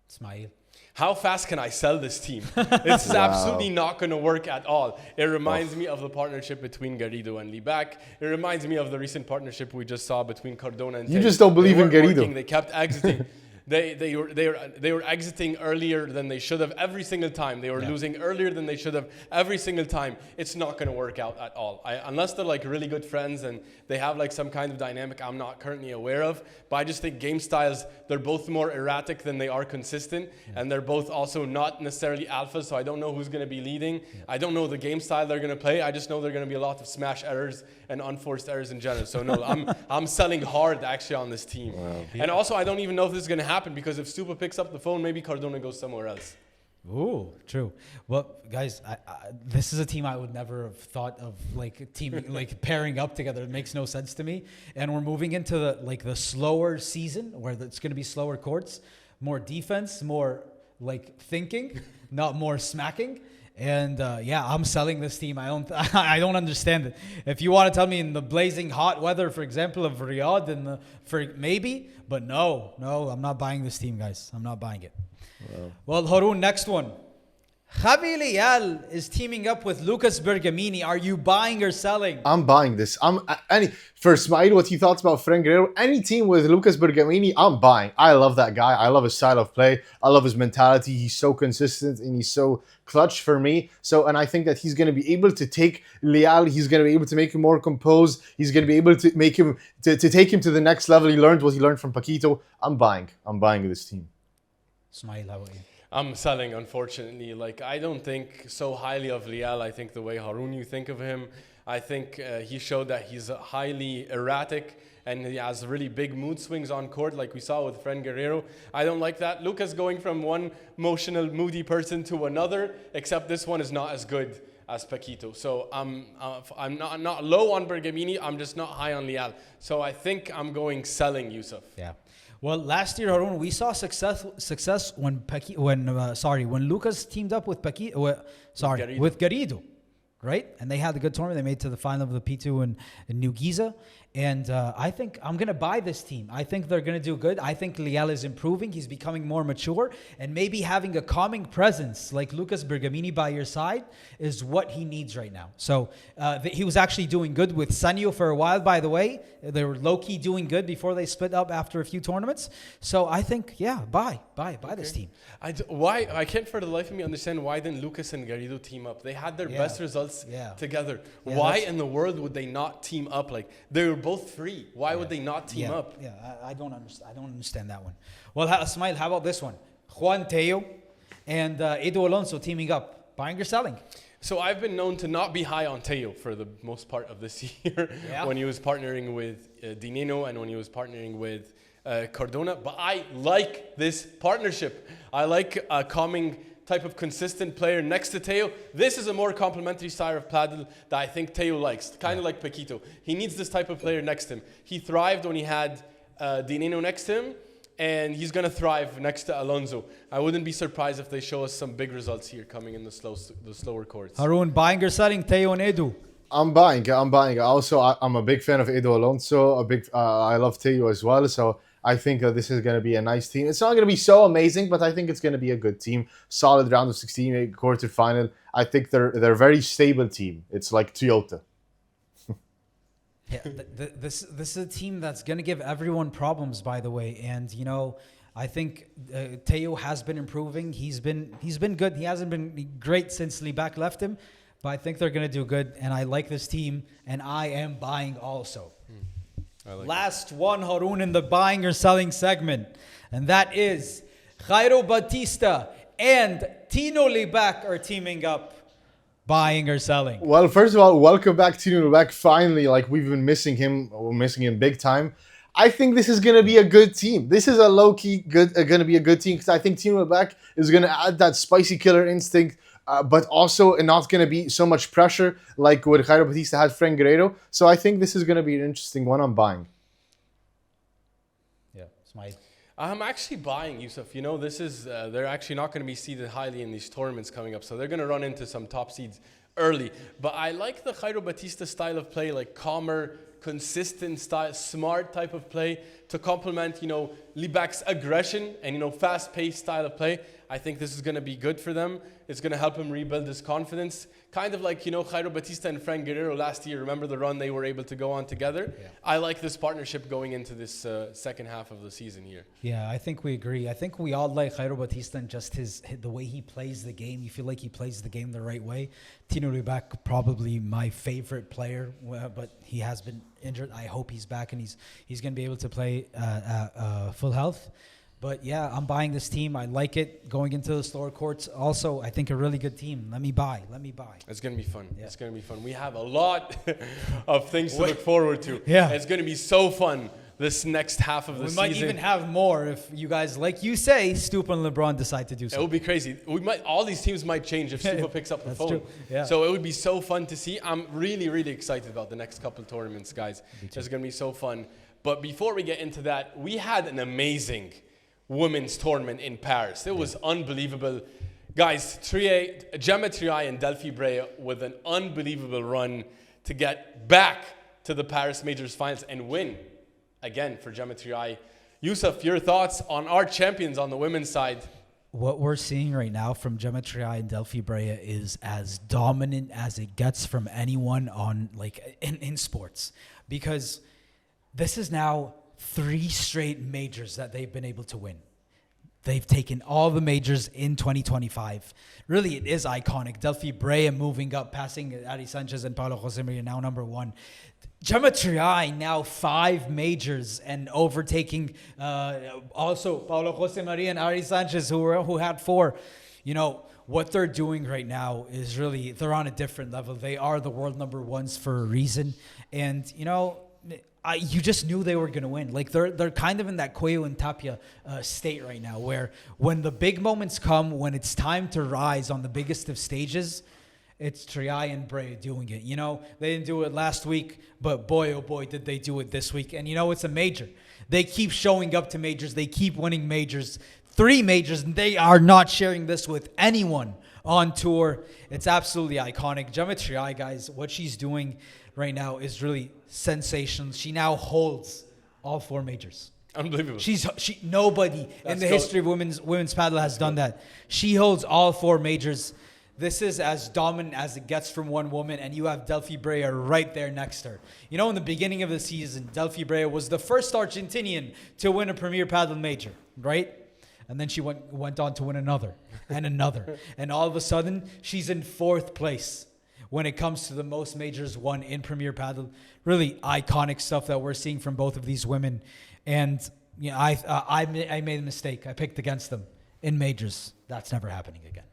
Ismaeel. How fast can I sell this team? This is absolutely not going to work at all. It reminds me of the partnership between Garrido and Lebac. It reminds me of the recent partnership we just saw between Cardona and You just don't believe in Garrido. They kept exiting. They were exiting earlier than they should have every single time. They were losing earlier than they should have every single time. It's not going to work out at all. Unless they're like really good friends and they have like some kind of dynamic I'm not currently aware of. But I just think game styles, they're both more erratic than they are consistent. And they're both also not necessarily alpha. So I don't know who's going to be leading. I don't know the game style they're going to play. I just know they're going to be a lot of smash errors and unforced errors in general. So no, I'm selling hard actually on this team. Wow. And also I don't even know if this is going to happen. happen because if Stupa picks up the phone, maybe Cardona goes somewhere else. Ooh, true. Well, guys, this is a team I would never have thought of like teaming, like pairing up together. It makes no sense to me. And we're moving into the slower season where it's going to be slower courts, more defense, more like thinking, not more smacking. And yeah, I'm selling this team. I don't understand it. If you want to tell me in the blazing hot weather, for example, of Riyadh, and maybe, but no, I'm not buying this team, guys. I'm not buying it. Well, Haroon, next one. Javi Leal is teaming up with Lucas Bergamini. Are you buying or selling? I'm buying this. For Ismaeel, what he thought about Fran Guerrero, any team with Lucas Bergamini, I'm buying. I love that guy. I love his style of play. I love his mentality. He's so consistent and he's so clutch for me. And I think that he's going to be able to take Leal. He's going to be able to make him more composed. He's going to be able to make him to take him to the next level. He learned what he learned from Paquito. I'm buying this team. Ismaeel, how about you? I'm selling, unfortunately. Like, I don't think so highly of Leal. I think the way Haroon you think of him, I think he showed that he's highly erratic and he has really big mood swings on court like we saw with Fran Guerrero. I don't like that. Lucas going from one emotional, moody person to another, except this one is not as good as Paquito. So I'm not low on Bergamini. I'm just not high on Leal. So I think I'm going selling Yousef. Yeah. Well, last year, Haroon, we saw success when Lucas teamed up with with Garrido, right? And they had a good tournament. They made to the final of the P2 in New Giza. And I think I'm going to buy this team. I think they're going to do good. I think Leal is improving. He's becoming more mature. And maybe having a calming presence like Lucas Bergamini by your side is what he needs right now. So he was actually doing good with Sanyo for a while, by the way. They were low-key doing good before they split up after a few tournaments. So I think, yeah, buy this team. I can't for the life of me understand why didn't Lucas and Garrido team up? They had their best results together. Yeah, why in the world would they not team up? Like, they were both free. Why would they not team up? Yeah, I don't understand that one. Well, Ismaeel, how about this one? Juan Teo and Edu Alonso teaming up. Buying or selling? So I've been known to not be high on Teo for the most part of this year when he was partnering with Di Nenno and when he was partnering with Cardona. But I like this partnership. I like a calming type of consistent player next to Teo. This is a more complementary style of paddle that I think Teo likes, kind of like Paquito. He needs this type of player next to him. He thrived when he had Di Nenno next to him, and he's going to thrive next to Alonso. I wouldn't be surprised if they show us some big results here coming in the slower courts. Haroon, buying or selling Teo and Edu? I'm buying. Also, I'm a big fan of Edu Alonso. I love Teo as well. So I think that this is going to be a nice team. It's not going to be so amazing, but I think it's going to be a good team. Solid round of 16, quarterfinal. I think they're a very stable team. It's like Toyota. Yeah, this is a team that's going to give everyone problems, by the way. And, you know, I think Teo has been improving. He's been good. He hasn't been great since Libak left him. But I think they're going to do good. And I like this team. And I am buying also. Last one, Haroon, in the buying or selling segment. And that is Jairo Batista and Tino Libak are teaming up. Buying or selling? Well, first of all, welcome back Tino Libak. Finally, like we've been missing him. We're missing him big time. I think this is going to be a good team. This is a low-key going to be a good team because I think Tino Libak is going to add that spicy killer instinct, but also not going to be so much pressure like what Jairo Batista had Fran Guerrero. So I think this is going to be an interesting one. I'm buying. Yeah, Ismaeel. I'm actually buying Yousef. You know, this is they're actually not going to be seeded highly in these tournaments coming up, so they're going to run into some top seeds early. But I like the Jairo Batista style of play, like calmer, consistent style, smart type of play to complement, you know, Libak's aggression and, you know, fast-paced style of play. I think this is going to be good for them. It's going to help him rebuild his confidence. Kind of like, you know, Jairo Batista and Fran Guerrero last year. Remember the run they were able to go on together? Yeah. I like this partnership going into this second half of the season here. Yeah, I think we agree. I think we all like Jairo Batista and just the way he plays the game. You feel like he plays the game the right way. Tino Libak, probably my favorite player, but he has been injured. I hope he's back and he's going to be able to play full health. But yeah, I'm buying this team. I like it going into the slower courts. Also, I think a really good team. Let me buy. It's going to be fun. Yeah. It's going to be fun. We have a lot of things to look forward to. Yeah. It's going to be so fun. this next half of the season. We might even have more if you guys, like you say, Stupa and Lebron decide to do so. It would be crazy. All these teams might change if Stupa picks up the phone. True. Yeah. So it would be so fun to see. I'm really, really excited about the next couple of tournaments, guys. It's going to be so fun. But before we get into that, we had an amazing women's tournament in Paris. It was unbelievable. Guys, Gemma Triay and Delphi Brea with an unbelievable run to get back to the Paris Majors finals and win again for Gemma Triay. Yousef, your thoughts on our champions on the women's side? What we're seeing right now from Gemma Triay and Delphi Brea is as dominant as it gets from anyone on in sports, because this is now 3 straight majors that they've been able to win. They've taken all the majors in 2025. Really, it is iconic. Delphi Brea moving up, passing Ari Sanchez and Paulo Jose Maria, now number 1. Gemma Triay now 5 majors and overtaking also Paulo Jose Maria and Ari Sanchez, who had 4. You know, what they're doing right now is really, they're on a different level. They are the world number 1s for a reason. And, you know, you just knew they were going to win. Like, they're kind of in that Coello Tapia state right now, where when the big moments come, when it's time to rise on the biggest of stages, it's Triay and Brea doing it. You know, they didn't do it last week, but boy, oh boy, did they do it this week. And, you know, it's a major. They keep showing up to majors. They keep winning majors. 3 majors, and they are not sharing this with anyone on tour. It's absolutely iconic. Gemma Triay, guys, what she's doing right now is really sensational. She now holds all 4 majors. Unbelievable. Nobody in the history of women's paddle has done that. She holds all 4 majors. This is as dominant as it gets from one woman, and you have Delphi Brea right there next to her. You know, in the beginning of the season, Delphi Brea was the first Argentinian to win a Premier Padel Major, right? And then she went on to win another and another. And all of a sudden, she's in 4th place when it comes to the most majors won in Premier Padel. Really iconic stuff that we're seeing from both of these women. And you know, I made a mistake. I picked against them in majors. That's never happening again.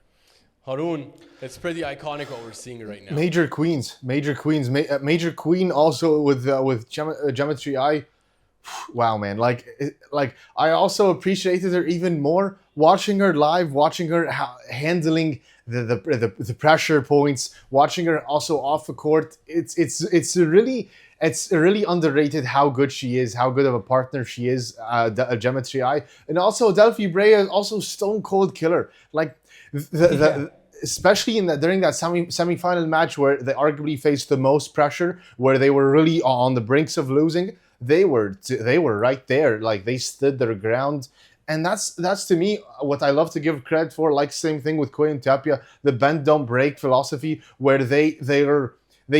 Haroon, it's pretty iconic what we're seeing right now. Major queens. Major queen also with Gemma Triay. Wow, man! Like I also appreciated her even more watching her live, watching her handling the pressure points, watching her also off the court. It's really underrated how good she is, how good of a partner she is, Gemma Triay, and also Delphi Brea is also stone cold killer. Like especially during that semi-final match where they arguably faced the most pressure, where they were really on the brinks of losing. They were right there. Like, they stood their ground. And that's to me what I love to give credit for. Like, same thing with Coello Tapia, the bend don't break philosophy, where they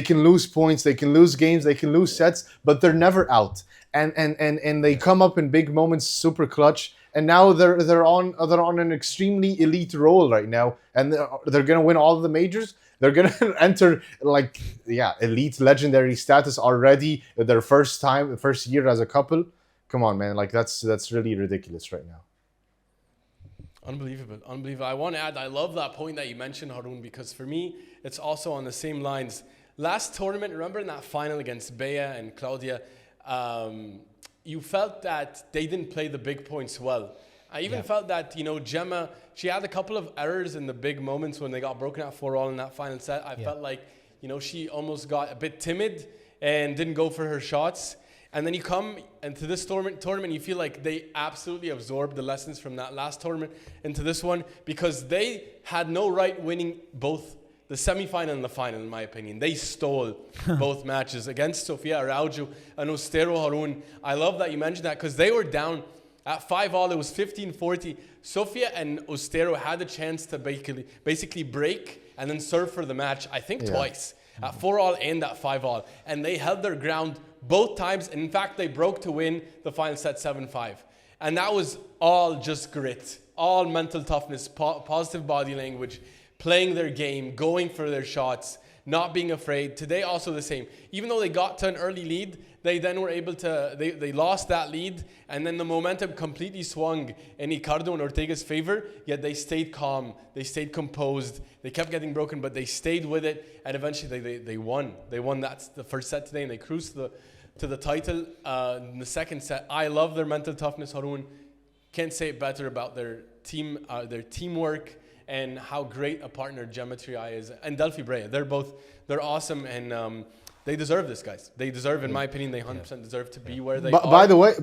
can lose points, they can lose games, they can lose sets, but they're never out. And they come up in big moments, super clutch. And now they're on an extremely elite role right now, and they're gonna win all of the majors. They're gonna enter elite legendary status already. Their first year as a couple. Come on, man! Like, that's really ridiculous right now. Unbelievable. I want to add, I love that point that you mentioned, Haroon, because for me, it's also on the same lines. Last tournament, remember in that final against Bea and Claudia, you felt that they didn't play the big points well. I even felt that, you know, Gemma, she had a couple of errors in the big moments when they got broken at 4-all in that final set. I felt like, you know, she almost got a bit timid and didn't go for her shots. And then you come into this tournament, you feel like they absolutely absorbed the lessons from that last tournament into this one, because they had no right winning both the semifinal and the final, in my opinion. They stole both matches against Sofia Araujo and Ostero. Haroon, I love that you mentioned that, because they were down at 5-all. It was 15-40. Sofia and Ostero had a chance to basically break and then serve for the match, I think twice, at 4-all and at 5-all. And they held their ground both times. And in fact, they broke to win the final set 7-5. And that was all just grit, all mental toughness, positive body language, playing their game, going for their shots, not being afraid. Today also the same. Even though they got to an early lead, they then were able to, they lost that lead, and then the momentum completely swung in Ricardo and Ortega's favor, yet they stayed calm, they stayed composed, they kept getting broken, but they stayed with it, and eventually they won. They won the first set today, and they cruised to to the title in the second set. I love their mental toughness, Haroon. Can't say it better about their teamwork and how great a partner Triay is, and Delphi Brea. They're awesome, and they deserve this, guys. They deserve, in my opinion, they 100% deserve to be where they are. By the way,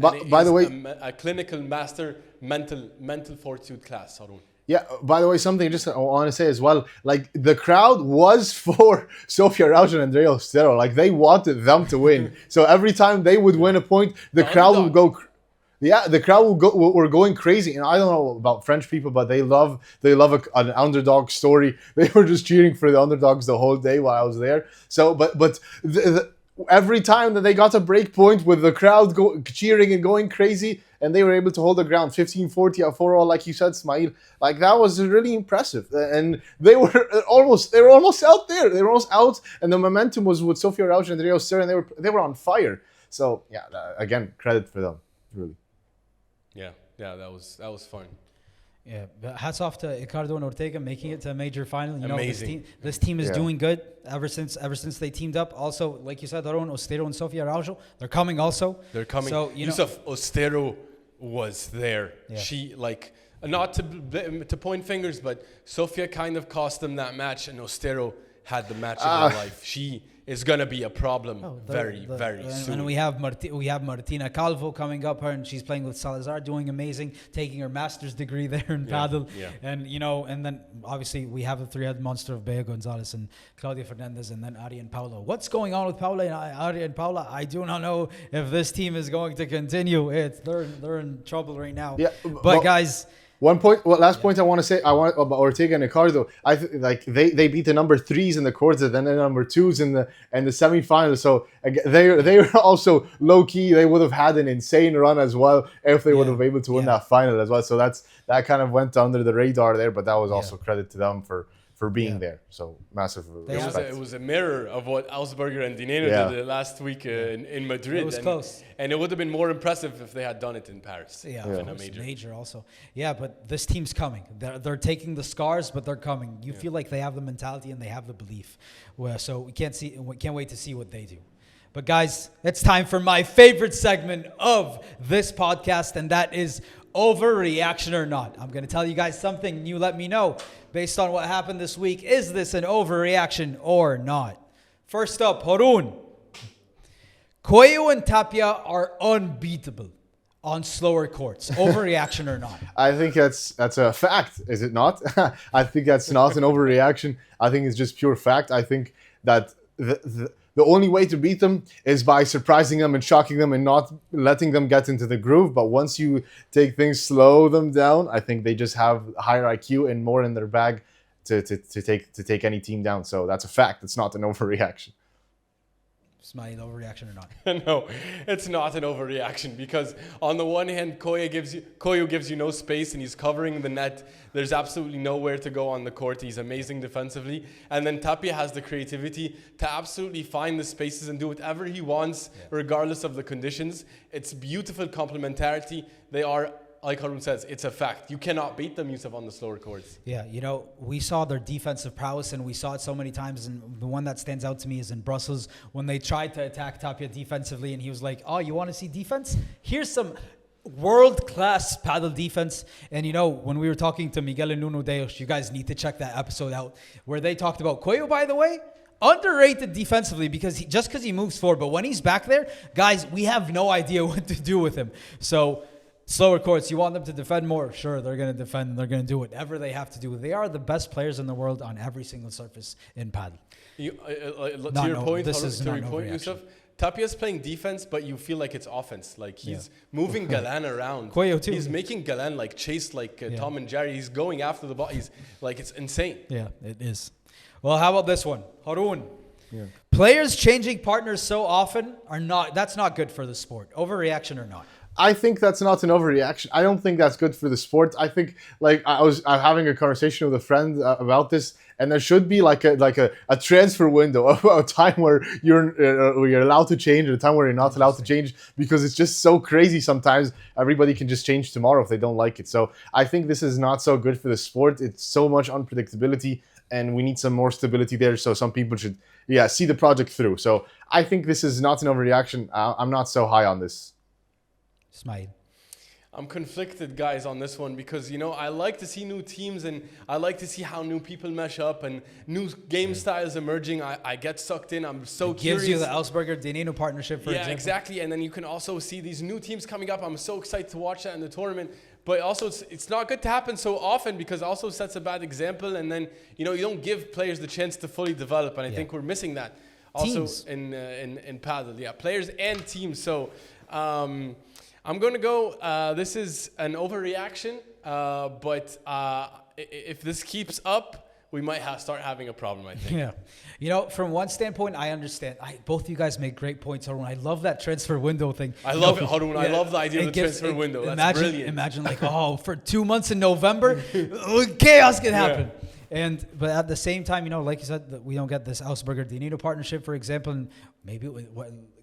a clinical master mental fortitude class, Haroon. Yeah, by the way, something just I want to say as well, like the crowd was for Sofia Rauch and Andrea Ostero. Like they wanted them to win. So every time they would win a point, the crowd would go. Yeah, the crowd were going crazy. And I don't know about French people, but they love an underdog story. They were just cheering for the underdogs the whole day while I was there. So, but every time that they got a break point with the crowd cheering and going crazy, and they were able to hold the ground 15-40 at 4-all, like you said, Ismaeel. Like that was really impressive. And they were almost out there. They were almost out, and the momentum was with Sofia Rauch and Andrea Ostero, and they were on fire. So yeah, again, credit for them, really. Yeah, that was fun. Yeah, but hats off to Ricardo and Ortega making it to a major final. You Amazing. know, this team is doing good ever since they teamed up. Also, like you said, Haroon, Ostero and Sofia Rauch, they're coming also. They're coming. So, Yousef, Ostero was there. Yeah. She, not to point fingers, but Sofia kind of cost them that match, and Ostero had the match of her life. She is going to be a problem very soon. And we have Martina Calvo coming up, and she's playing with Salazar, doing amazing, taking her master's degree there in paddle. Yeah. And, and then obviously we have the three-headed monster of Bea Gonzalez and Claudia Fernandez, and then Ari and Paula. What's going on with Paula and Ari and Paula? I do not know if this team is going to continue. They're in trouble right now. Yeah, but guys... Last point I want to say, about Ortega and Ricardo. They beat the number 3s in the quarters, then the number 2s in the semifinals. So they were also low key. They would have had an insane run as well if they would have been able to win that final as well. So that kind of went under the radar there, but that was also credit to them for being there. So massive respect. It was a mirror of what Augsburger and Di Nenno did last week in Madrid. It was close. And it would have been more impressive if they had done it in Paris. Yeah. In a major also. Yeah, but this team's coming. They're taking the scars, but they're coming. You feel like they have the mentality and they have the belief. So we can't wait to see what they do. But guys, it's time for my favorite segment of this podcast, and that is Overreaction or Not. I'm going to tell you guys something, and you let me know based on what happened this week. Is this an overreaction or not? First up, Haroon. Coello and Tapia are unbeatable on slower courts. Overreaction or not? I think that's a fact, is it not? I think that's not an overreaction. I think it's just pure fact. I think that the only way to beat them is by surprising them and shocking them and not letting them get into the groove. But once you take things, slow them down, I think they just have higher IQ and more in their bag to take any team down. So that's a fact. It's not an overreaction. Ismaeel, overreaction or not? No, it's not an overreaction because on the one hand, Coello gives you no space and he's covering the net. There's absolutely nowhere to go on the court. He's amazing defensively. And then Tapia has the creativity to absolutely find the spaces and do whatever he wants, regardless of the conditions. It's beautiful complementarity. They are, like Haroon says, it's a fact. You cannot beat them, Yousef, on the slower courts. Yeah, we saw their defensive prowess, and we saw it so many times, and the one that stands out to me is in Brussels when they tried to attack Tapia defensively, and he was like, oh, you want to see defense? Here's some world-class paddle defense. And, when we were talking to Miguel and Nuno Deus, you guys need to check that episode out, where they talked about Coello, by the way, underrated defensively because he moves forward, but when he's back there, guys, we have no idea what to do with him. So... slower courts, you want them to defend more? Sure, they're going to defend and they're going to do whatever they have to do. They are the best players in the world on every single surface in paddle. To your point, Yousef, Tapia's playing defense, but you feel like it's offense. Like he's moving Galan around. Coello too. He's making Galan chase Tom and Jerry. He's going after the ball. He's it's insane. Yeah, it is. Well, how about this one? Haroon. Yeah. Players changing partners so often that's not good for the sport. Overreaction or not? I think that's not an overreaction. I don't think that's good for the sport. I think I'm having a conversation with a friend about this, and there should be a transfer window of a time where you're allowed to change and a time where you're not allowed to change, because it's just so crazy sometimes. Everybody can just change tomorrow if they don't like it. So I think this is not so good for the sport. It's so much unpredictability, and we need some more stability there. So some people should, see the project through. So I think this is not an overreaction. I'm not so high on this. Ismaeel. I'm conflicted, guys, on this one because, I like to see new teams and I like to see how new people mesh up and new game styles emerging. I get sucked in. I'm so curious. Gives you the Augsburger Di Nenno partnership, for example. Yeah, exactly. And then you can also see these new teams coming up. I'm so excited to watch that in the tournament. But also, it's not good to happen so often because it also sets a bad example. And then, you don't give players the chance to fully develop. And I think we're missing that. Also Teams. in paddle. Yeah, players and teams. So, I'm going to go, this is an overreaction, but if this keeps up, we might start having a problem, I think. Yeah. From one standpoint, I understand. Both of you guys make great points, Haroon. I love that transfer window thing. I love it, Haroon. I love the idea of the transfer window. That's brilliant. Imagine for 2 months in November, chaos can happen. Yeah. But at the same time, like you said, we don't get this Augsburger Di Nenno partnership, for example, and maybe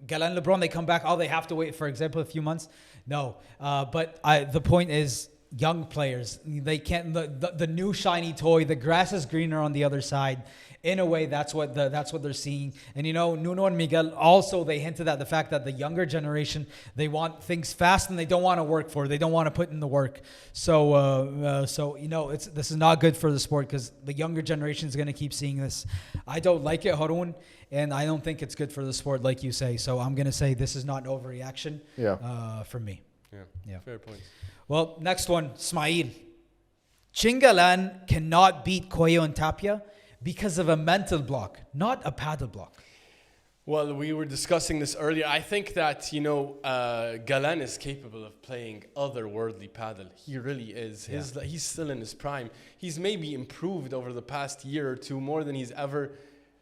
Galan Lebron, they come back, they have to wait, for example, a few months. No, but the point is, young players, they can't. The new shiny toy, the grass is greener on the other side. In a way, that's what they're seeing. And Nuno and Miguel also, they hinted at the fact that the younger generation, they want things fast and they don't want to work for it. They don't want to put in the work. So this is not good for the sport because the younger generation is going to keep seeing this. I don't like it, Haroon, and I don't think it's good for the sport, like you say. So I'm going to say this is not an overreaction. For me. Yeah. Fair point. Well, next one, Ismaeel. Chingalan cannot beat Coello Tapia because of a mental block, not a paddle block. Well, we were discussing this earlier. I think that, Galan is capable of playing otherworldly paddle. He really is. He's still in his prime. He's maybe improved over the past year or two more than he's ever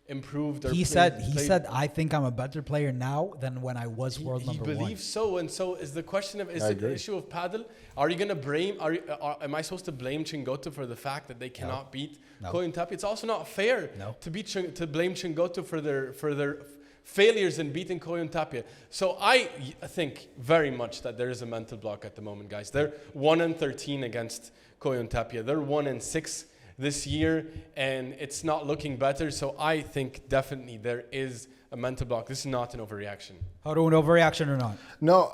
improved. He said, I think I'm a better player now than when I was world number one. He believes so. And so is the question of, is it the issue of paddle? Are you going to blame, am I supposed to blame Chingotto for the fact that they cannot beat Coello Tapia? It's also not fair to blame Chingotto for their failures in beating Coello Tapia. So I think very much that there is a mental block at the moment, guys. They're 1-13 against Coello Tapia. They're 1-6 this year, and it's not looking better. So I think definitely there is a mental block. This is not an overreaction. Haroon, overreaction or not? No,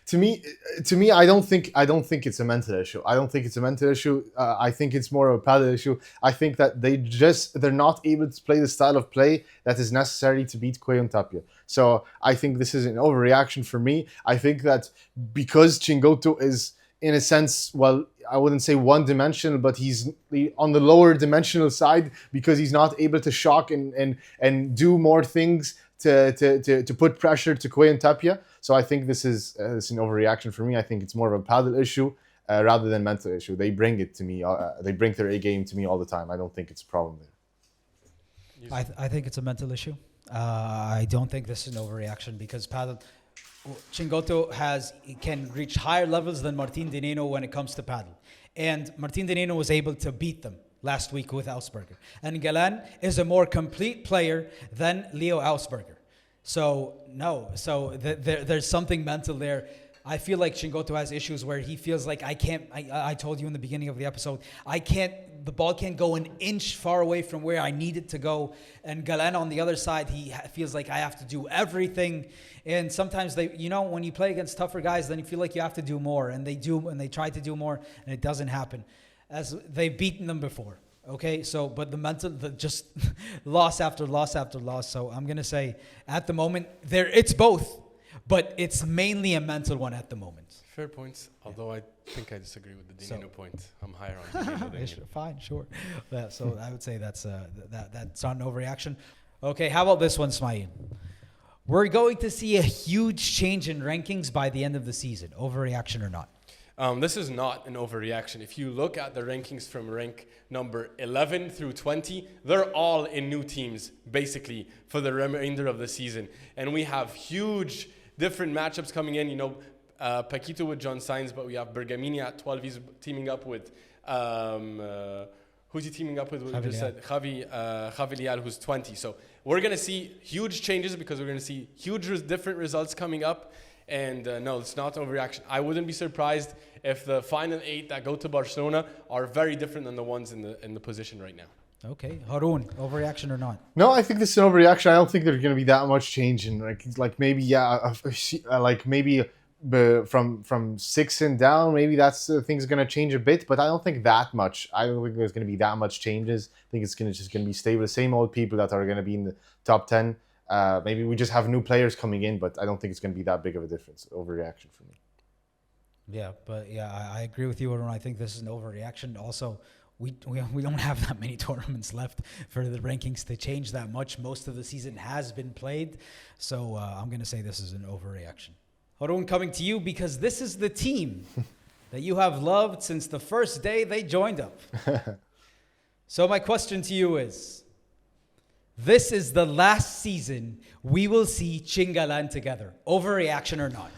to me, I don't think it's a mental issue. I don't think it's a mental issue. I think it's more of a paddle issue. I think that they're not able to play the style of play that is necessary to beat Coello Tapia. So I think this is an overreaction for me. I think that because Chingotto is, in a sense, well, I wouldn't say one-dimensional, but he's on the lower dimensional side because he's not able to shock and do more things to put pressure to Coello Tapia. So I think this is an overreaction for me. I think it's more of a paddle issue rather than mental issue. They bring it to me. They bring their A game to me all the time. I don't think it's a problem there. I think it's a mental issue. I don't think this is an overreaction because paddle... Chingotto can reach higher levels than Martin Di Nenno when it comes to paddle. And Martin Di Nenno was able to beat them last week with Augsburger. And Galan is a more complete player than Leo Augsburger. So, there's something mental there. I feel like Chingotto has issues where he feels like I told you in the beginning of the episode, the ball can't go an inch far away from where I need it to go. And Galan on the other side, he feels like I have to do everything. And sometimes when you play against tougher guys, then you feel like you have to do more. And they do, and they try to do more, and it doesn't happen. As they've beaten them before. Okay, but just loss after loss after loss. So I'm going to say at the moment, it's both. But it's mainly a mental one at the moment. Fair points. Although I think I disagree with the Di Nenno point. I'm higher on Di Nenno than you. Fine, sure. So I would say that's not an overreaction. Okay, how about this one, Ismaeel? We're going to see a huge change in rankings by the end of the season. Overreaction or not? This is not an overreaction. If you look at the rankings from rank number 11 through 20, they're all in new teams, basically, for the remainder of the season. And we have huge different matchups coming in. Paquito with John Sainz, but we have Bergamini at 12. He's teaming up with... who's he teaming up with? We just said Javi Lial, who's 20. So we're going to see huge changes because we're going to see huge different results coming up. And no, it's not overreaction. I wouldn't be surprised if the final 8 that go to Barcelona are very different than the ones in the position right now. Okay, Haroon, overreaction or not? No, I think this is an overreaction. I don't think there's going to be that much change in like maybe like maybe from 6 and down, maybe that's things going to change a bit, but I don't think that much. I don't think there's going to be that much changes. I think it's just going to be stable. The same old people that are going to be in the top 10. Maybe we just have new players coming in, but I don't think it's going to be that big of a difference. Overreaction for me. Yeah, but yeah, I agree with you, Haroon. I think this is an overreaction. Also, we don't have that many tournaments left for the rankings to change that much. Most of the season has been played, so I'm going to say this is an overreaction. Haroon, coming to you because this is the team that you have loved since the first day they joined up. So my question to you is, this is the last season we will see Chingalan together. Overreaction or not?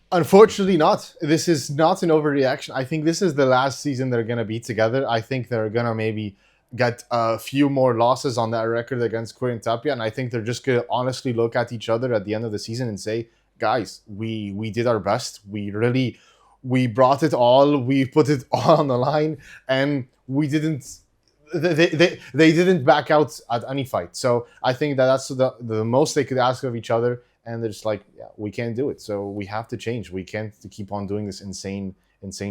Unfortunately not. This is not an overreaction. I think this is the last season they're going to be together. I think they're going to maybe get a few more losses on that record against Coello Tapia, and I think they're just going to honestly look at each other at the end of the season and say, guys, we did our best. We brought it all. We put it all on the line, and we didn't... They didn't back out at any fight. So I think that's the most they could ask of each other. And they're just like, yeah, we can't do it. So we have to change. We can't keep on doing this insane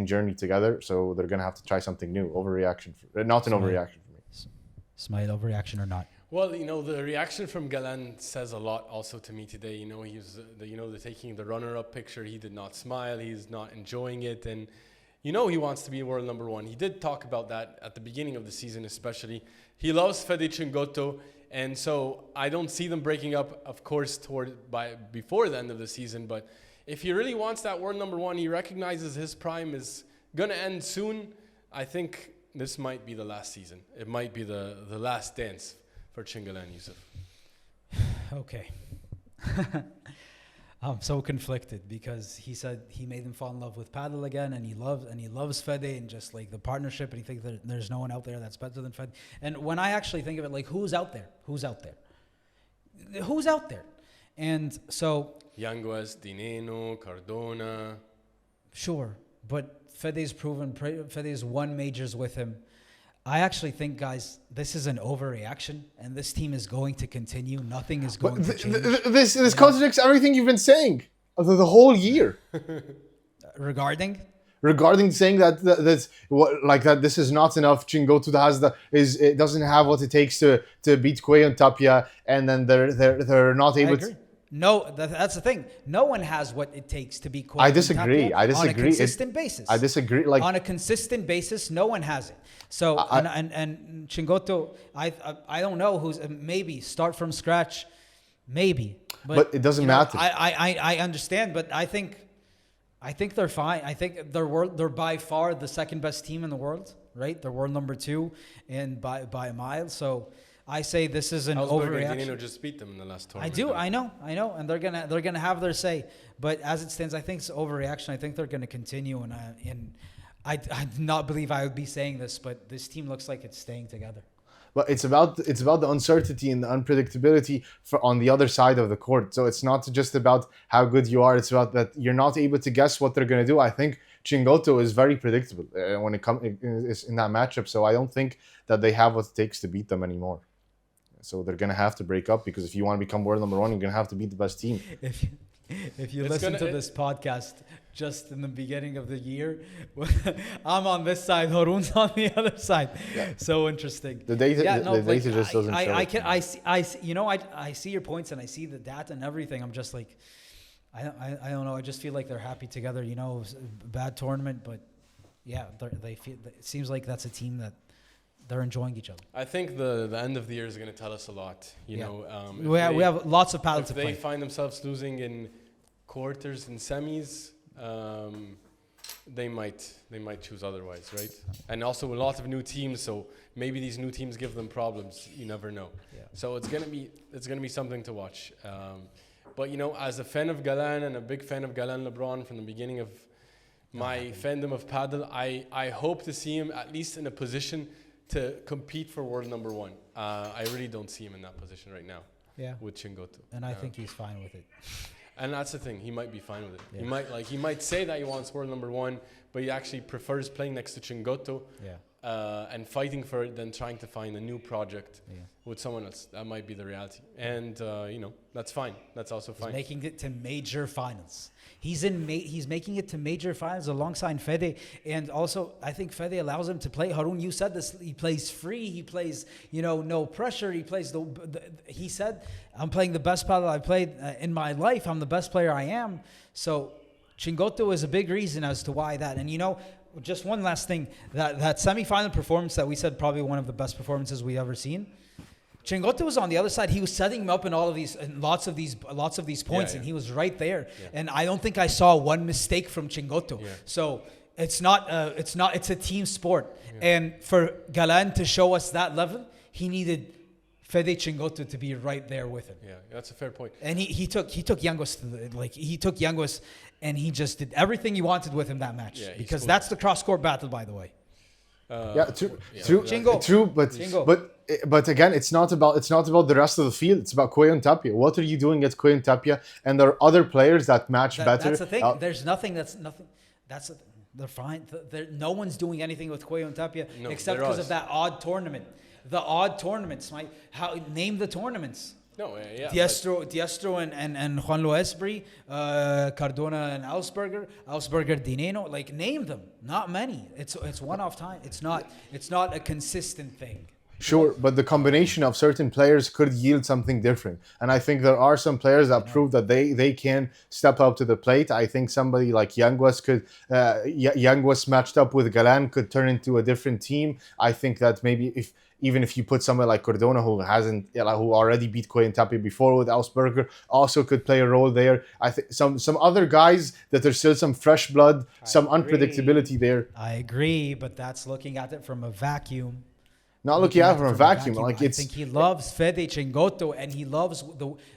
journey together. So they're going to have to try something new. Overreaction. Not an overreaction for me. Ismaeel, overreaction or not? Well, the reaction from Galan says a lot also to me today. He was, the taking the runner-up picture. He did not smile. He's not enjoying it. And, he wants to be world number one. He did talk about that at the beginning of the season, especially. He loves Fede Chingotto. And so I don't see them breaking up, of course, before the end of the season. But if he really wants that world number one, he recognizes his prime is going to end soon. I think this might be the last season. It might be the last dance for Chingalan, Yousef. Okay. I'm so conflicted because he said he made him fall in love with paddle again, and he loves Fede and just like the partnership, and he thinks that there's no one out there that's better than Fede. And when I actually think of it, like who's out there? And so Yanguas, Di Nenno, Cardona. Sure, but Fede's won majors with him. I actually think, guys, this is an overreaction, and this team is going to continue. Nothing is going to change. This contradicts everything you've been saying the whole year. Regarding saying that this is not enough. Chingotto it doesn't have what it takes to beat Coello Tapia, and then they're not able to. No, that's the thing. No one has what it takes to be Coello I disagree. On a consistent basis. I disagree. On a consistent basis, no one has it. So and Chingotto, I don't know who's maybe start from scratch, maybe. But it doesn't matter. I understand, but I think they're fine. I think they're by far the second best team in the world, right? They're world number 2, and by a mile. So I say this is an overreaction. Augsburger Di Nenno just beat them in the last tournament. I know, and they're gonna have their say. But as it stands, I think it's overreaction. I think they're gonna continue, and I do not believe I would be saying this, but this team looks like it's staying together. But it's about the uncertainty and the unpredictability on the other side of the court. So it's not just about how good you are. It's about that you're not able to guess what they're going to do. I think Chingotto is very predictable when it comes in that matchup. So I don't think that they have what it takes to beat them anymore. So they're going to have to break up, because if you want to become world number 1, you're going to have to beat the best team. If you listen to this podcast just in the beginning of the year, I'm on this side, Haroon's on the other side. Yeah. So interesting. The data just doesn't show. I see your points, and I see the data and everything. I'm just like, I don't know. I just feel like they're happy together. It was a bad tournament, but yeah, they feel. It seems like that's a team that they're enjoying each other. I think the end of the year is going to tell us a lot. We have lots of paddle to play. If they find themselves losing in quarters and semis, they might choose otherwise, right? And also a lot of new teams, so maybe these new teams give them problems. You never know. Yeah. So it's gonna be something to watch. But as a fan of Galan and a big fan of Galan Lebron from the beginning of my fandom of paddle, I hope to see him at least in a position to compete for world number 1. I really don't see him in that position right now. Yeah. With Chingotto. And I think he's fine with it. And that's the thing. He might be fine with it. Yeah. He might say that he wants world number 1, but he actually prefers playing next to Chingotto. Yeah. and fighting for it than trying to find a new project with someone else. That might be the reality. And, that's fine. That's also fine. He's making it to major finals. He's making it to major finals alongside Fede. And also, I think Fede allows him to play. Haroon, you said this. He plays free. He plays, no pressure. He plays he said, I'm playing the best paddle I've played in my life. I'm the best player I am. So Chingotto is a big reason as to why that. And, just one last thing, that semifinal performance that we said probably one of the best performances we've ever seen. Chingotto was on the other side. He was setting him up in all of these, and lots of these points, and he was right there. Yeah. And I don't think I saw one mistake from Chingotto. Yeah. So it's a team sport. Yeah. And for Galan to show us that level, he needed Fede Chingotto to be right there with him. Yeah, that's a fair point. And he took Yanguas and he just did everything he wanted with him that match. Yeah, because that's the cross court battle, by the way. True. Chingo. True, but again, it's not about the rest of the field. It's about Coello Tapia. What are you doing at Coello Tapia? And there are other players that match better. That's the thing. There's nothing. They're fine. No one's doing anything with Coello Tapia except because of that odd tournament. The odd tournaments. Name the tournaments. No, yeah. Diestro and Juan Loesbri, Cardona and Augsburger Di Nenno. Name them. Not many. It's one-off time. It's not a consistent thing. Sure, but the combination of certain players could yield something different. And I think there are some players that prove that they can step up to the plate. I think somebody like Yanguas Yanguas matched up with Galan could turn into a different team. I think that maybe even if you put someone like Cardona, who already beat Coello Tapia before with Augsburger, also could play a role there. I think some other guys that there's still some fresh blood, unpredictability there. I agree, but that's looking at it from a vacuum. Not looking at it from a vacuum. I think he loves Fede Chingotto, and he loves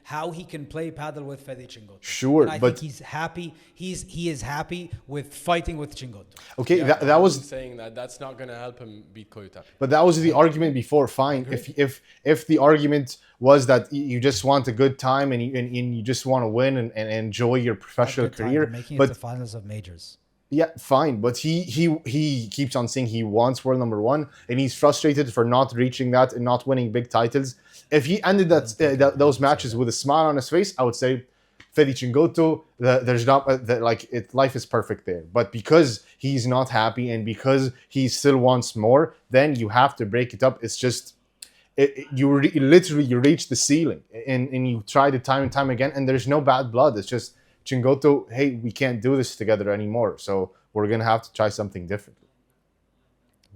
how he can play paddle with Fede Chingotto. Sure, and I think he's happy. He is happy with fighting with Chingotto. Okay, that was saying that's not going to help him beat Coello Tapia. But that was the argument before. Fine, if the argument was that you just want a good time and you just want to win and enjoy your professional career, making it to finals of majors. Yeah, fine, but he keeps on saying he wants world number one, and he's frustrated for not reaching that and not winning big titles. If he ended those matches with a smile on his face, I would say, Fede Chingotto, life is perfect there. But because he's not happy and because he still wants more, then you have to break it up. It's just you reach the ceiling, and you try it time and time again, and there's no bad blood. It's just Chingotto, hey, we can't do this together anymore, so we're going to have to try something different.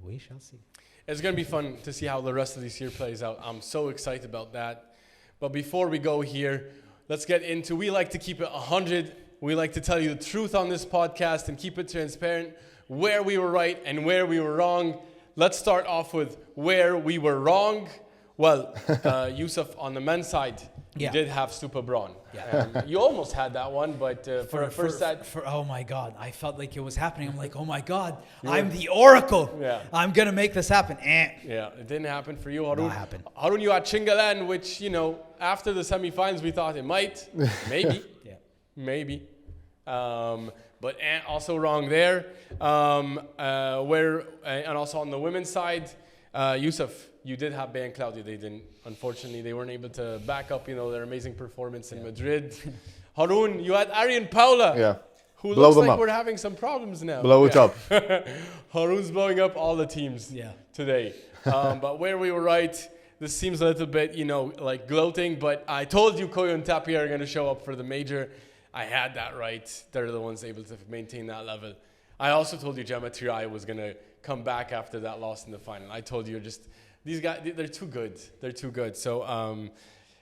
We shall see. It's going to be fun to see how the rest of this year plays out. I'm so excited about that. But before we go here, let's get into, we like to keep it 100. We like to tell you the truth on this podcast and keep it transparent, where we were right and where we were wrong. Let's start off with where we were wrong. Well, Yousef, on the men's side, you did have Stupa Lebron. Yeah. You almost had that one, but for a first set. Oh my God, I felt like it was happening. I'm like, oh my God, I'm the oracle. Yeah. I'm going to make this happen. Yeah, it didn't happen for you, Haroon. Not happen. Haroon, you had Chingalan, which, after the semifinals, we thought it might. Maybe. Maybe. But also wrong there. And also on the women's side, Yousef, you did have Bea and Claudia. They didn't. Unfortunately, they weren't able to back up, their amazing performance in Madrid. Haroon, you had Ari and Paula. Yeah. Who looks like we're having some problems now. Blow it up. Haroon's blowing up all the teams today. But where we were right, this seems a little bit, like gloating. But I told you Coello and Tapia are going to show up for the major. I had that right. They're the ones able to maintain that level. I also told you Gemma Triay was going to come back after that loss in the final. I told you these guys, they're too good. They're too good. So,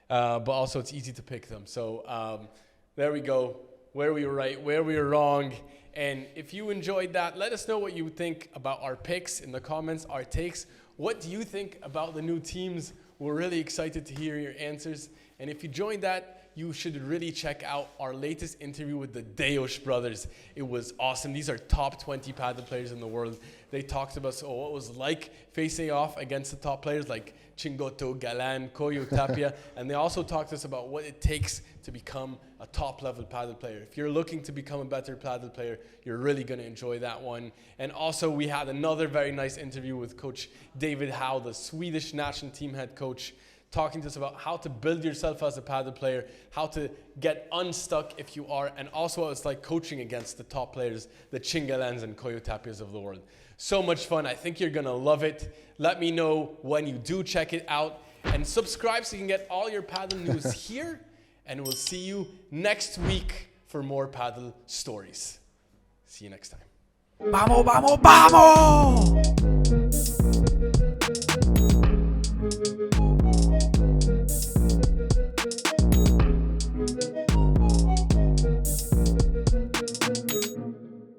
but also it's easy to pick them. So there we go. Where we were right, where we were wrong. And if you enjoyed that, let us know what you think about our picks in the comments, our takes. What do you think about the new teams? We're really excited to hear your answers. And if you joined that, you should really check out our latest interview with the Deus brothers. It was awesome. These are top 20 paddle players in the world. They talked to us what it was like facing off against the top players like Chingotto Galan, Coello Tapia, and they also talked to us about what it takes to become a top-level paddle player. If you're looking to become a better paddle player, you're really going to enjoy that one. And also, we had another very nice interview with Coach David Howe, the Swedish national team head coach, talking to us about how to build yourself as a paddle player, how to get unstuck if you are, and also what it's like coaching against the top players, the Chingalans and Coello Tapias of the world. So much fun. I think you're going to love it. Let me know when you do check it out. And subscribe so you can get all your paddle news here. And we'll see you next week for more paddle stories. See you next time. Vamos, vamos, vamos!